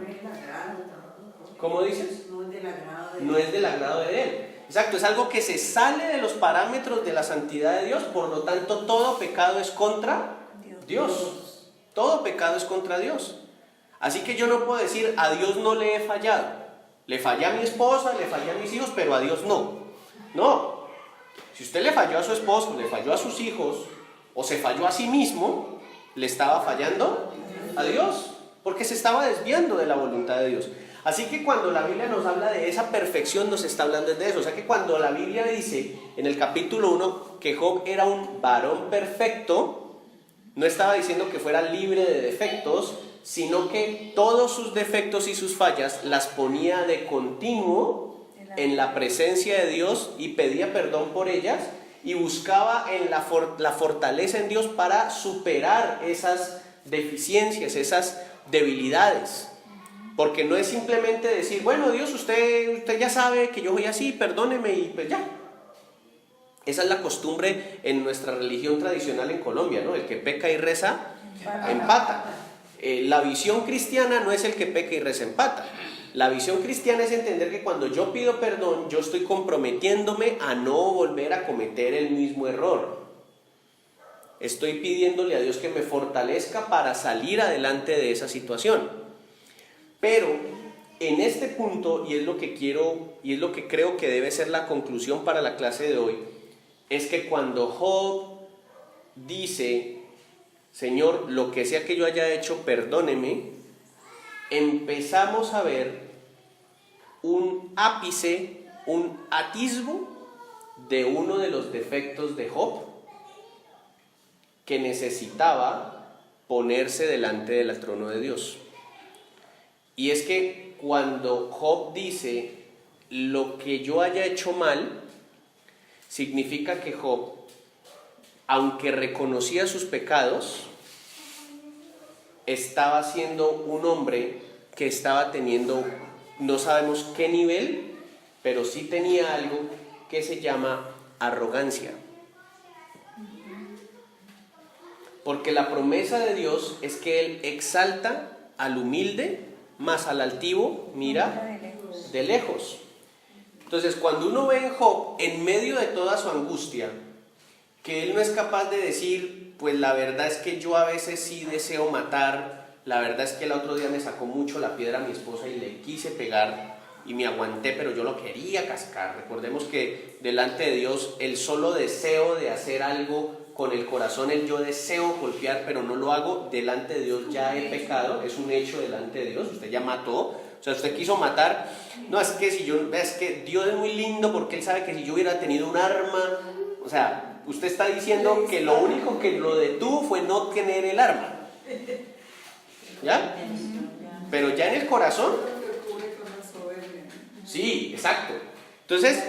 ¿Cómo dices? No es del agrado de Él. Exacto, es algo que se sale de los parámetros de la santidad de Dios, por lo tanto todo pecado es contra Dios. Todo pecado es contra Dios. Así que yo no puedo decir, a Dios no le he fallado. Le fallé a mi esposa, le fallé a mis hijos, pero a Dios no. No. Si usted le falló a su esposo, le falló a sus hijos, o se falló a sí mismo, le estaba fallando a Dios, porque se estaba desviando de la voluntad de Dios. Así que cuando la Biblia nos habla de esa perfección, nos está hablando de eso. O sea que cuando la Biblia dice en el capítulo 1 que Job era un varón perfecto, no estaba diciendo que fuera libre de defectos, sino que todos sus defectos y sus fallas las ponía de continuo en la presencia de Dios y pedía perdón por ellas y buscaba en la fortaleza en Dios para superar esas deficiencias, esas debilidades. Porque no es simplemente decir, bueno, Dios, usted ya sabe que yo soy así, perdóneme y pues ya. Esa es la costumbre en nuestra religión tradicional en Colombia, ¿no? El que peca y reza, empata. La visión cristiana no es el que peca y reza, empata. La visión cristiana es entender que cuando yo pido perdón, yo estoy comprometiéndome a no volver a cometer el mismo error. Estoy pidiéndole a Dios que me fortalezca para salir adelante de esa situación. Pero en este punto, y es lo que quiero, y es lo que creo que debe ser la conclusión para la clase de hoy, es que cuando Job dice, Señor, lo que sea que yo haya hecho, perdóneme, empezamos a ver un ápice, un atisbo de uno de los defectos de Job que necesitaba ponerse delante del trono de Dios. Y es que cuando Job dice, lo que yo haya hecho mal, significa que Job, aunque reconocía sus pecados, estaba siendo un hombre que estaba teniendo, no sabemos qué nivel, pero sí tenía algo que se llama arrogancia. Porque la promesa de Dios es que Él exalta al humilde, más al altivo mira de lejos. Entonces, cuando uno ve en Job, en medio de toda su angustia, que él no es capaz de decir, pues la verdad es que yo a veces sí deseo matar, la verdad es que el otro día me sacó mucho la piedra a mi esposa y le quise pegar y me aguanté, pero yo lo quería cascar. Recordemos que delante de Dios el solo deseo de hacer algo con el corazón, el yo deseo golpear pero no lo hago, delante de Dios ya he pecado, es un hecho delante de Dios, usted ya mató, o sea, usted quiso matar, no, es que es que Dios es muy lindo porque Él sabe que si yo hubiera tenido un arma, o sea, usted está diciendo que lo único que lo detuvo fue no tener el arma, ¿ya? Pero ya en el corazón, sí, exacto. Entonces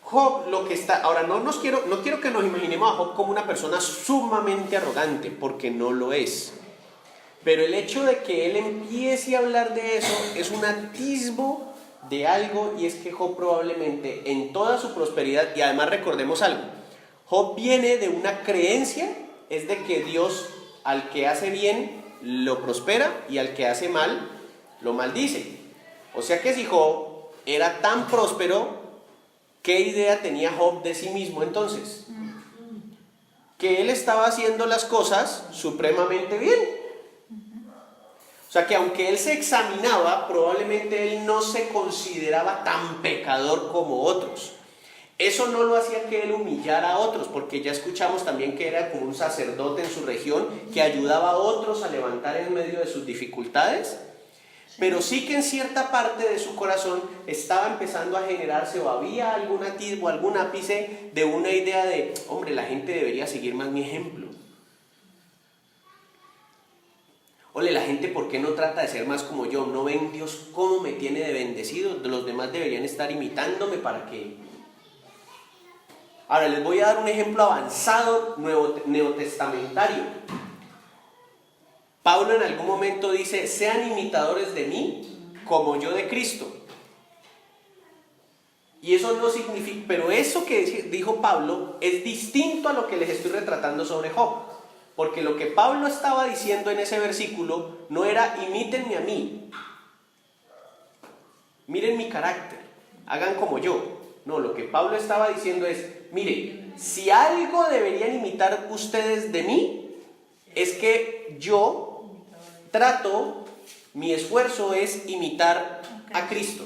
Job, lo que está, ahora no quiero que nos imaginemos a Job como una persona sumamente arrogante, porque no lo es. Pero el hecho de que él empiece a hablar de eso es un atisbo de algo, y es que Job probablemente en toda su prosperidad, y además recordemos algo, Job viene de una creencia, es de que Dios al que hace bien lo prospera y al que hace mal lo maldice. O sea que si Job era tan próspero, ¿qué idea tenía Job de sí mismo entonces? Que él estaba haciendo las cosas supremamente bien. O sea que aunque él se examinaba, probablemente él no se consideraba tan pecador como otros. Eso no lo hacía que él humillara a otros, porque ya escuchamos también que era como un sacerdote en su región que ayudaba a otros a levantar en medio de sus dificultades. Pero sí que en cierta parte de su corazón estaba empezando a generarse, o había algún atisbo, algún ápice de una idea de, hombre, la gente debería seguir más mi ejemplo. Ole, la gente, ¿por qué no trata de ser más como yo? ¿No ven Dios cómo me tiene de bendecido? Los demás deberían estar imitándome para que... Ahora les voy a dar un ejemplo avanzado neotestamentario. Pablo en algún momento dice, sean imitadores de mí como yo de Cristo. Y eso no significa, pero eso que dijo Pablo es distinto a lo que les estoy retratando sobre Job. Porque lo que Pablo estaba diciendo en ese versículo no era imítenme a mí, miren mi carácter, hagan como yo. No, lo que Pablo estaba diciendo es, mire, si algo deberían imitar ustedes de mí, es que yo trato, mi esfuerzo es imitar a Cristo.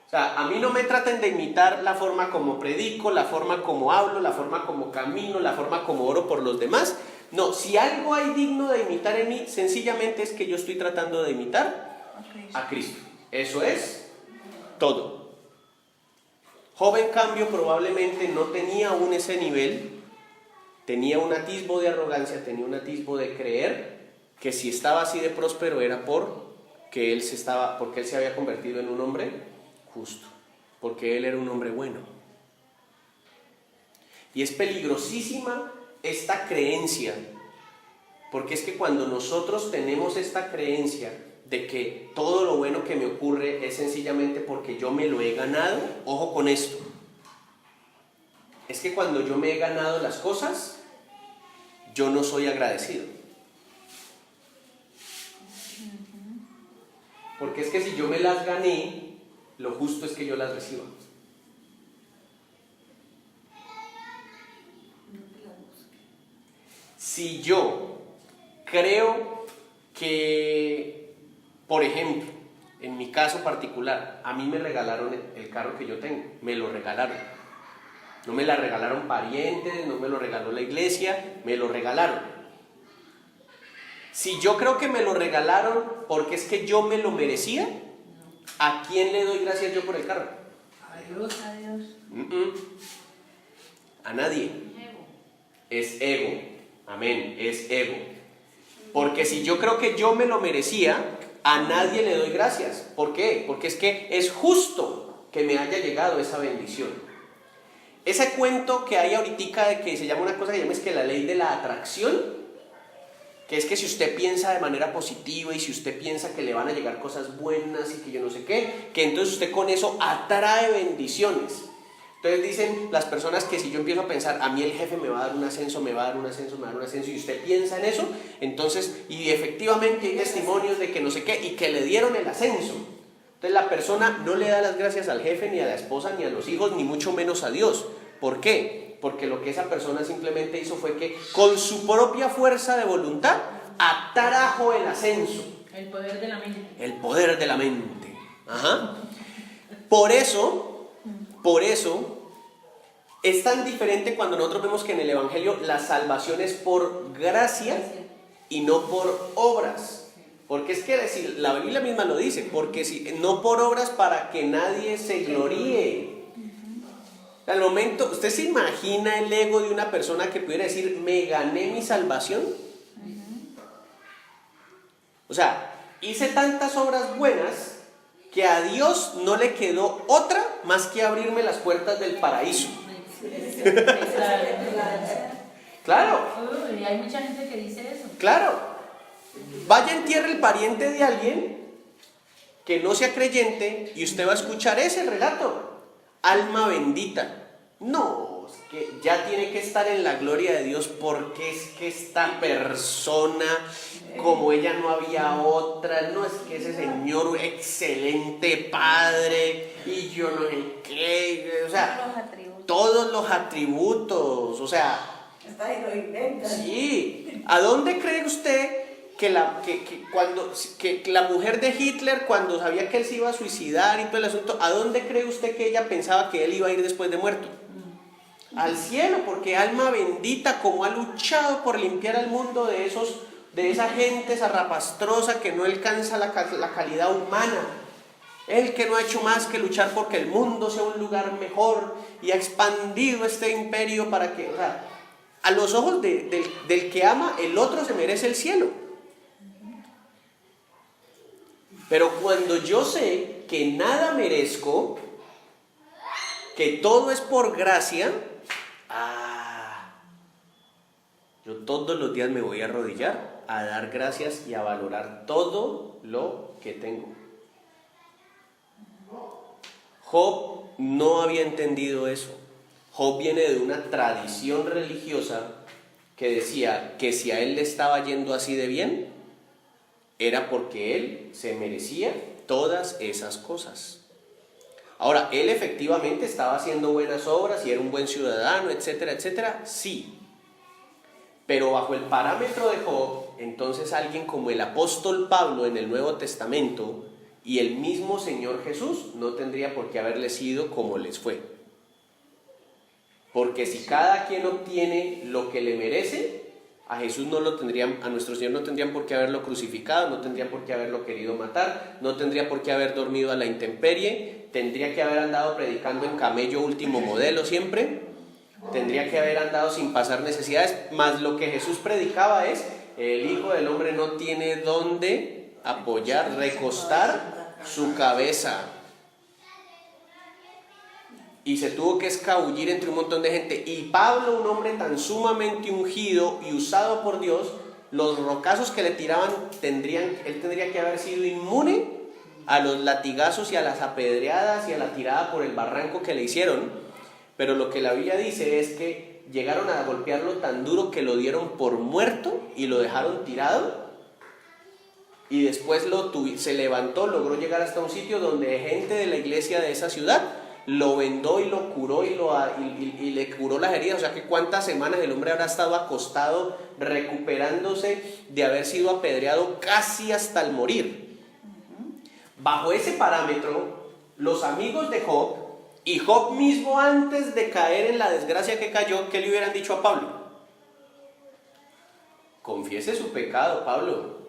O sea, a mí no me traten de imitar la forma como predico, la forma como hablo, la forma como camino, la forma como oro por los demás. No, si algo hay digno de imitar en mí, sencillamente es que yo estoy tratando de imitar a Cristo. Eso es todo. Job, en cambio, probablemente no tenía aún ese nivel, tenía un atisbo de arrogancia, tenía un atisbo de creer que si estaba así de próspero era porque él se había convertido en un hombre justo, porque él era un hombre bueno. Y es peligrosísima esta creencia, porque es que cuando nosotros tenemos esta creencia de que todo lo bueno que me ocurre es sencillamente porque yo me lo he ganado, ojo con esto, es que cuando yo me he ganado las cosas, yo no soy agradecido. Porque es que si yo me las gané, lo justo es que yo las reciba. Si yo creo que, por ejemplo, en mi caso particular, a mí me regalaron el carro que yo tengo, me lo regalaron. No me la regalaron parientes, no me lo regaló la iglesia, me lo regalaron. Si yo creo que me lo regalaron porque es que yo me lo merecía, ¿a quién le doy gracias yo por el carro? A Dios. A Dios. A nadie. Es ego. Amén, es ego. Porque si yo creo que yo me lo merecía, a nadie le doy gracias. ¿Por qué? Porque es que es justo que me haya llegado esa bendición. Ese cuento que hay ahorita de que se llama una cosa que llama es que la ley de la atracción, que es que si usted piensa de manera positiva y si usted piensa que le van a llegar cosas buenas y que yo no sé qué, que entonces usted con eso atrae bendiciones. Entonces dicen las personas que si yo empiezo a pensar, a mí el jefe me va a dar un ascenso, me va a dar un ascenso, me va a dar un ascenso, y usted piensa en eso, entonces, y efectivamente hay testimonios de que no sé qué, y que le dieron el ascenso. Entonces la persona no le da las gracias al jefe, ni a la esposa, ni a los hijos, ni mucho menos a Dios. ¿Por qué? Porque lo que esa persona simplemente hizo fue que con su propia fuerza de voluntad atrajo el ascenso. El poder de la mente. El poder de la mente. Ajá. Por eso es tan diferente cuando nosotros vemos que en el Evangelio la salvación es por gracia y no por obras. Porque es que decir, la Biblia misma lo dice, porque si, no por obras para que nadie se gloríe. Al momento, ¿usted se imagina el ego de una persona que pudiera decir, me gané mi salvación? O sea, hice tantas obras buenas que a Dios no le quedó otra más que abrirme las puertas del paraíso. Claro. Y hay mucha gente que dice eso. Claro. Vaya, entierre el pariente de alguien que no sea creyente y usted va a escuchar ese relato. Alma bendita. No, es que ya tiene que estar en la gloria de Dios porque es que esta persona, como ella no había otra, no es que ese señor excelente padre y yo no sé qué, o sea, todos los atributos, o sea, sí. ¿A dónde cree usted que la mujer de Hitler, cuando sabía que él se iba a suicidar y todo el asunto, ¿a dónde cree usted que ella pensaba que él iba a ir después de muerto? Al cielo, porque alma bendita, como ha luchado por limpiar al mundo de esa gente zarrapastrosa que no alcanza la calidad humana. Él que no ha hecho más que luchar porque el mundo sea un lugar mejor y ha expandido este imperio para que, o sea, a los ojos del que ama, el otro se merece el cielo. Pero cuando yo sé que nada merezco, que todo es por gracia, yo todos los días me voy a arrodillar a dar gracias y a valorar todo lo que tengo. Job no había entendido eso. Job viene de una tradición religiosa que decía que si a él le estaba yendo así de bien, era porque él se merecía todas esas cosas. Ahora, él efectivamente estaba haciendo buenas obras y era un buen ciudadano, etcétera, etcétera, sí. Pero bajo el parámetro de Job, entonces alguien como el apóstol Pablo en el Nuevo Testamento y el mismo Señor Jesús no tendría por qué haberles ido como les fue. Porque si cada quien obtiene lo que le merece, a Jesús no lo tendrían, a nuestro Señor no tendrían por qué haberlo crucificado, no tendrían por qué haberlo querido matar, no tendría por qué haber dormido a la intemperie, tendría que haber andado predicando en camello último modelo siempre, tendría que haber andado sin pasar necesidades, más lo que Jesús predicaba es: el Hijo del Hombre no tiene dónde apoyar, recostar su cabeza. Y se tuvo que escabullir entre un montón de gente. Y Pablo, un hombre tan sumamente ungido y usado por Dios, los rocazos que le tiraban, él tendría que haber sido inmune a los latigazos y a las apedreadas y a la tirada por el barranco que le hicieron. Pero lo que la Biblia dice es que llegaron a golpearlo tan duro que lo dieron por muerto y lo dejaron tirado. Y después se levantó, logró llegar hasta un sitio donde gente de la iglesia de esa ciudad lo vendó y lo curó y le curó las heridas. O sea que cuántas semanas el hombre habrá estado acostado recuperándose de haber sido apedreado casi hasta el morir. Bajo ese parámetro, los amigos de Job y Job mismo, antes de caer en la desgracia que cayó, ¿qué le hubieran dicho a Pablo? Confiese su pecado, Pablo.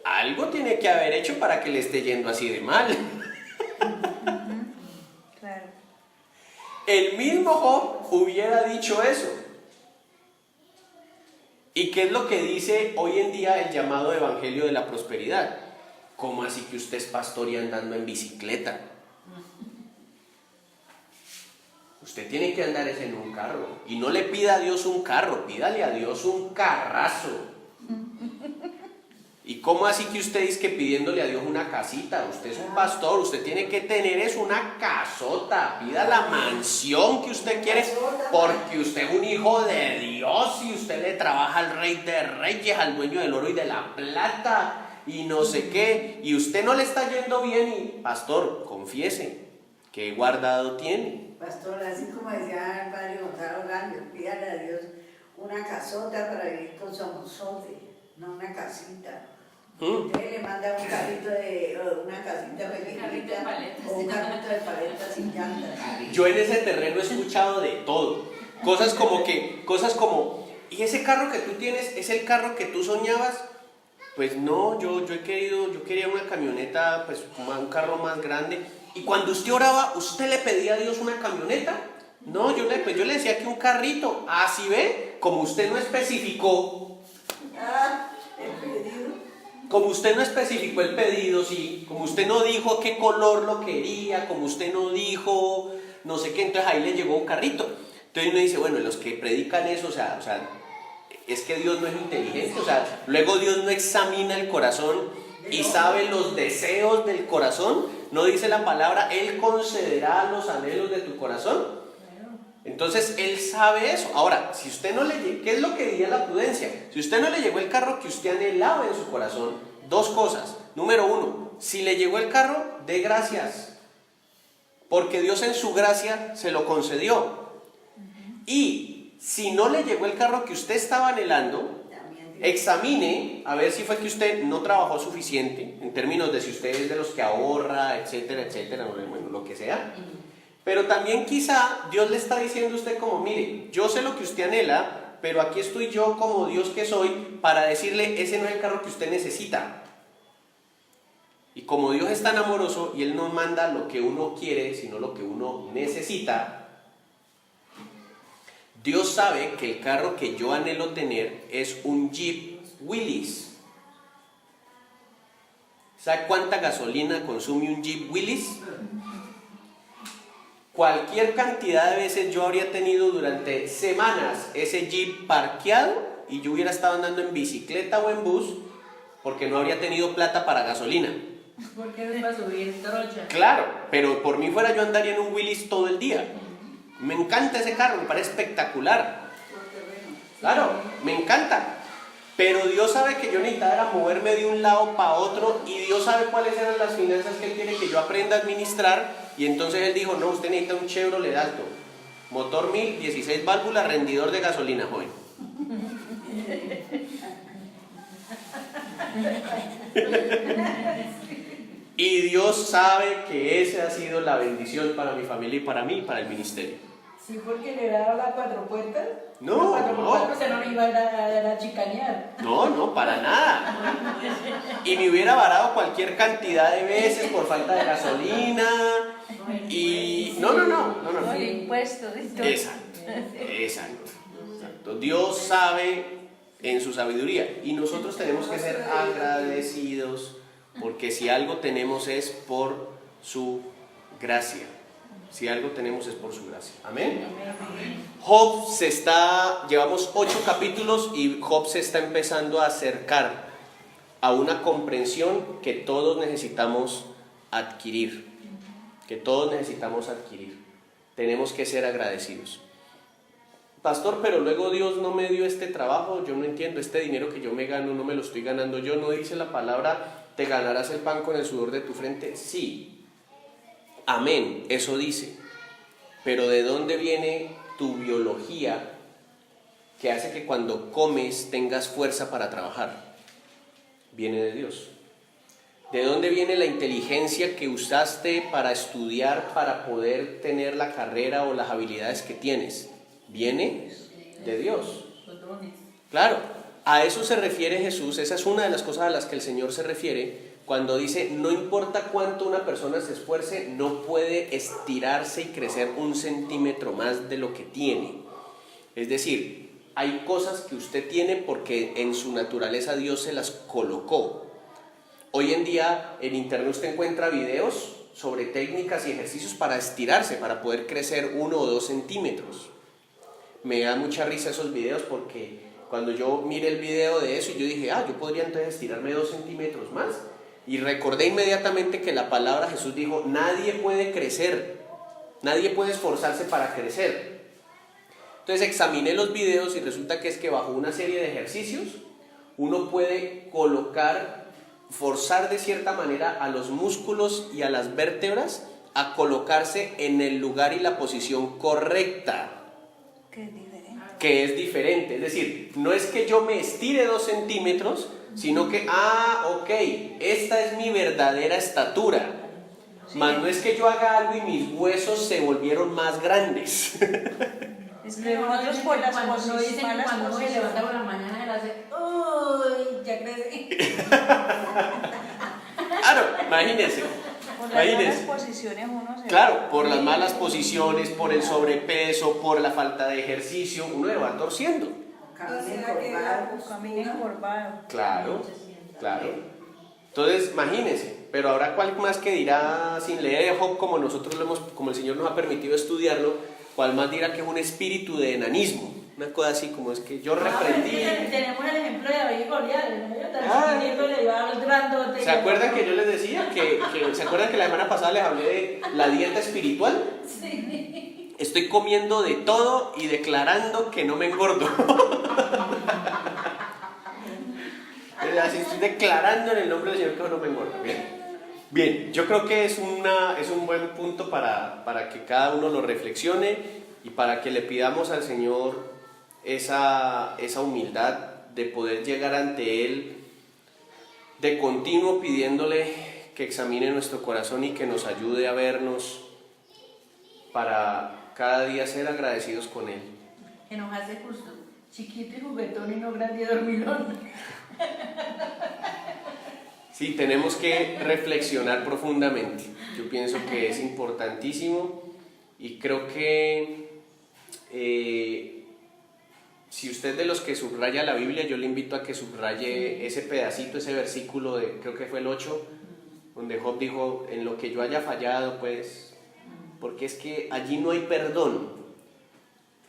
Algo tiene que haber hecho para que le esté yendo así de mal. Claro. El mismo Job hubiera dicho eso. ¿Y qué es lo que dice hoy en día el llamado evangelio de la prosperidad? ¿Cómo así que usted es pastor y andando en bicicleta? Usted tiene que andar en un carro. Y no le pida a Dios un carro, pídale a Dios un carrazo. ¿Y cómo así que usted dice que pidiéndole a Dios una casita? Usted es un pastor, usted tiene que tener una casota. Pida la mansión que usted quiere, porque usted es un hijo de Dios y usted le trabaja al Rey de Reyes, al dueño del oro y de la plata y no sé qué. Y usted no le está yendo bien y, pastor, confiese, ¿qué guardado tiene? Pastor, así como decía el padre Gonzalo Gallo, pídale a Dios una casota para vivir con su amozote, no una casita. Usted le manda un carrito una casita pequeñita o un carrito de paletas sin llantas. Yo en ese terreno he escuchado de todo. Cosas como, ¿y ese carro que tú tienes es el carro que tú soñabas? Pues no, yo quería una camioneta, pues un carro más grande. Y cuando usted oraba, ¿usted le pedía a Dios una camioneta? No, yo le decía que un carrito. Así ve, como usted no especificó. El pedido. Como usted no especificó el pedido, sí. Como usted no dijo qué color lo quería, como usted no dijo no sé qué, entonces ahí le llegó un carrito. Entonces uno dice, bueno, los que predican eso, o sea, es que Dios no es inteligente, o sea, luego Dios no examina el corazón y sabe los deseos del corazón. No dice la palabra, Él concederá los anhelos de tu corazón. Entonces Él sabe eso. Ahora, si usted no le llegó, ¿qué es lo que diría la prudencia? Si usted no le llegó el carro que usted anhelaba en su corazón, dos cosas. Número uno, si le llegó el carro, dé gracias, porque Dios en su gracia se lo concedió. Y si no le llegó el carro que usted estaba anhelando, examine a ver si fue que usted no trabajó suficiente, en términos de si usted es de los que ahorra, etcétera, etcétera, bueno, lo que sea. Pero también quizá Dios le está diciendo a usted como, mire, yo sé lo que usted anhela, pero aquí estoy yo como Dios que soy para decirle, ese no es el carro que usted necesita. Y como Dios es tan amoroso y Él no manda lo que uno quiere, sino lo que uno necesita, Dios sabe que el carro que yo anhelo tener es un Jeep Willys. ¿Sabe cuánta gasolina consume un Jeep Willys? Cualquier cantidad de veces yo habría tenido durante semanas ese Jeep parqueado y yo hubiera estado andando en bicicleta o en bus porque no habría tenido plata para gasolina. Porque no es para subir trocha. Claro, pero por mí fuera yo andaría en un Willys todo el día. Me encanta ese carro, me parece espectacular. Claro, me encanta. Pero Dios sabe que yo necesitaba era moverme de un lado para otro y Dios sabe cuáles eran las finanzas que Él quiere que yo aprenda a administrar. Y entonces Él dijo, no, usted necesita un Chevrolet Alto, motor 1000, 16 válvulas, rendidor de gasolina, joven. Y Dios sabe que esa ha sido la bendición para mi familia y para mí y para el ministerio. Sí, porque le hubiera dado las 4 puertas. No, las 4 no. puertas se no le iba a chicanear. No, no, para nada. Y me hubiera varado cualquier cantidad de veces por falta de gasolina. Y no. Los impuestos y todo. Exacto. Dios sabe en su sabiduría. Y nosotros tenemos que ser agradecidos porque si algo tenemos es por su gracia. Si algo tenemos es por su gracia. Amén. Job llevamos 8 capítulos y Job se está empezando a acercar a una comprensión que todos necesitamos adquirir. Tenemos que ser agradecidos. Pastor, pero luego Dios no me dio este trabajo, yo no entiendo, este dinero que yo me gano no me lo estoy ganando yo. ¿No dice la palabra, te ganarás el pan con el sudor de tu frente? Sí. Amén, eso dice. Pero ¿de dónde viene tu biología que hace que cuando comes tengas fuerza para trabajar? Viene de Dios. ¿De dónde viene la inteligencia que usaste para estudiar, para poder tener la carrera o las habilidades que tienes? Viene de Dios. Los dones. Claro, a eso se refiere Jesús. Esa es una de las cosas a las que el Señor se refiere cuando dice, no importa cuánto una persona se esfuerce, no puede estirarse y crecer 1 centímetro más de lo que tiene. Es decir, hay cosas que usted tiene porque en su naturaleza Dios se las colocó. Hoy en día en internet usted encuentra videos sobre técnicas y ejercicios para estirarse, para poder crecer 1 o 2 centímetros. Me da mucha risa esos videos porque cuando yo miré el video de eso, yo dije, yo podría entonces estirarme 2 centímetros más. Y recordé inmediatamente que la palabra Jesús dijo, nadie puede crecer, nadie puede esforzarse para crecer. Entonces examiné los videos y resulta que es que bajo una serie de ejercicios uno puede forzar de cierta manera a los músculos y a las vértebras a colocarse en el lugar y la posición correcta. Que es diferente. Es decir, no es que yo me estire 2 centímetros, sino que, ok, esta es mi verdadera estatura. Sí. Más no es que yo haga algo y mis huesos se volvieron más grandes. Es que nosotros por las posiciones, cuando uno se levanta por la mañana, él hace, ¡uy! Ya crecí. Claro, imagínense. Por las malas posiciones uno se... Claro, por las malas posiciones, por el sobrepeso, por la falta de ejercicio, uno se va torciendo. Camina encorvado. Claro. Entonces, imagínense, pero ahora cuál más que dirá, sin leer Job como nosotros como el Señor nos ha permitido estudiarlo, cuál más dirá que es un espíritu de enanismo, una cosa así como es que yo reprendí. Tenemos el ejemplo de David y Goliat, ¿no? ¿Se acuerdan que yo les decía ¿se acuerdan que la semana pasada les hablé de la dieta espiritual? Sí. Estoy comiendo de todo y declarando que no me engordo. Así estoy declarando en el nombre del Señor que no me engordo. Bien, yo creo que es un buen punto para que cada uno lo reflexione y para que le pidamos al Señor esa humildad de poder llegar ante Él de continuo pidiéndole que examine nuestro corazón y que nos ayude a vernos para cada día ser agradecidos con Él. Que nos hace justo, chiquito y juguetón y no grande y dormilón. Sí, tenemos que reflexionar profundamente. Yo pienso que es importantísimo y creo que si usted es de los que subraya la Biblia, yo le invito a que subraye ese pedacito, ese versículo creo que fue el 8, donde Job dijo, en lo que yo haya fallado, pues, porque es que allí no hay perdón.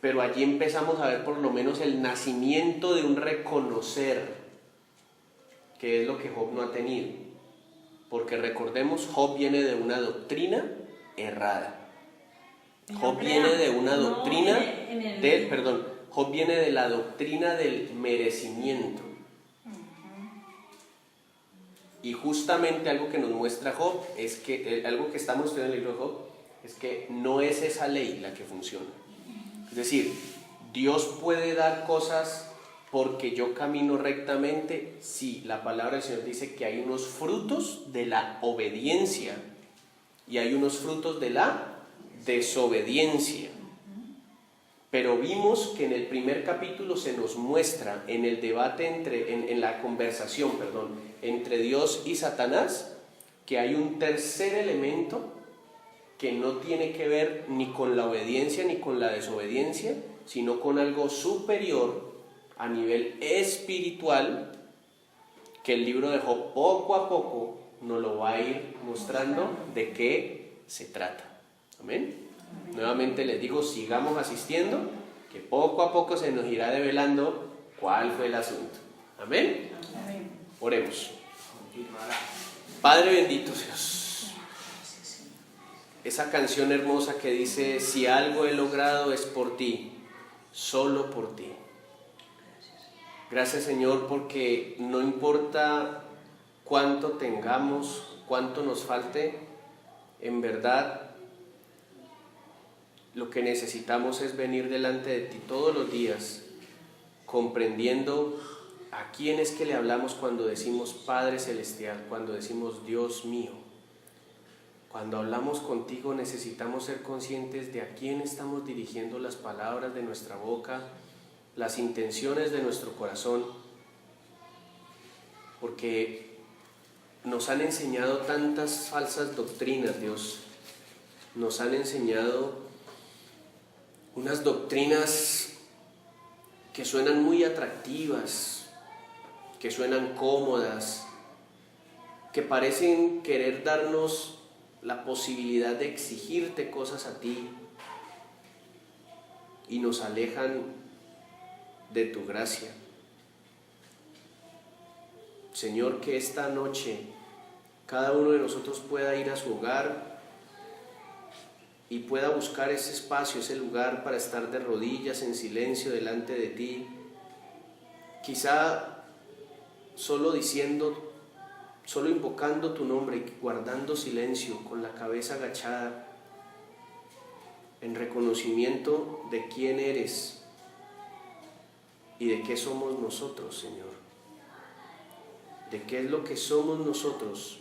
pero allí empezamos a ver por lo menos el nacimiento de un reconocer, que es lo que Job no ha tenido. Porque recordemos, Job viene de una doctrina errada. Job viene de una doctrina Job viene de la doctrina del merecimiento. Y justamente algo que nos muestra Job es que, algo que estamos estudiando en el libro de Job, es que no es esa ley la que funciona. Es decir, Dios puede dar cosas porque yo camino rectamente. Sí, la palabra del Señor dice que hay unos frutos de la obediencia y hay unos frutos de la desobediencia. Pero vimos que en el primer capítulo se nos muestra en el debate en la conversación, entre Dios y Satanás, que hay un tercer elemento que no tiene que ver ni con la obediencia ni con la desobediencia, sino con algo superior a nivel espiritual, que el libro de Job poco a poco nos lo va a ir mostrando de qué se trata. Amén. Nuevamente les digo, sigamos asistiendo, que poco a poco se nos irá develando cuál fue el asunto. Amén. Amén. Oremos. Padre bendito Dios, esa canción hermosa que dice: si algo he logrado es por ti, solo por ti. Gracias, Señor, porque no importa cuánto tengamos, cuánto nos falte, en verdad lo que necesitamos es venir delante de ti todos los días, comprendiendo a quién es que le hablamos cuando decimos Padre Celestial, cuando decimos Dios mío. Cuando hablamos contigo necesitamos ser conscientes de a quién estamos dirigiendo las palabras de nuestra boca, las intenciones de nuestro corazón, porque nos han enseñado tantas falsas doctrinas, Dios. Nos han enseñado unas doctrinas que suenan muy atractivas, que suenan cómodas, que parecen querer darnos la posibilidad de exigirte cosas a ti y nos alejan de tu gracia. Señor, que esta noche cada uno de nosotros pueda ir a su hogar y pueda buscar ese espacio, ese lugar para estar de rodillas en silencio delante de ti, quizá solo invocando tu nombre y guardando silencio, con la cabeza agachada, en reconocimiento de quién eres y de qué somos nosotros, Señor. De qué es lo que somos nosotros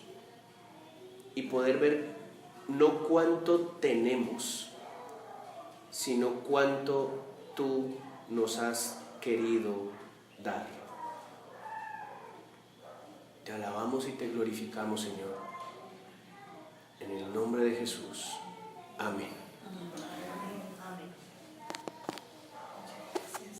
y poder ver no cuánto tenemos, sino cuánto tú nos has querido dar. Te alabamos y te glorificamos, Señor. En el nombre de Jesús. Amén.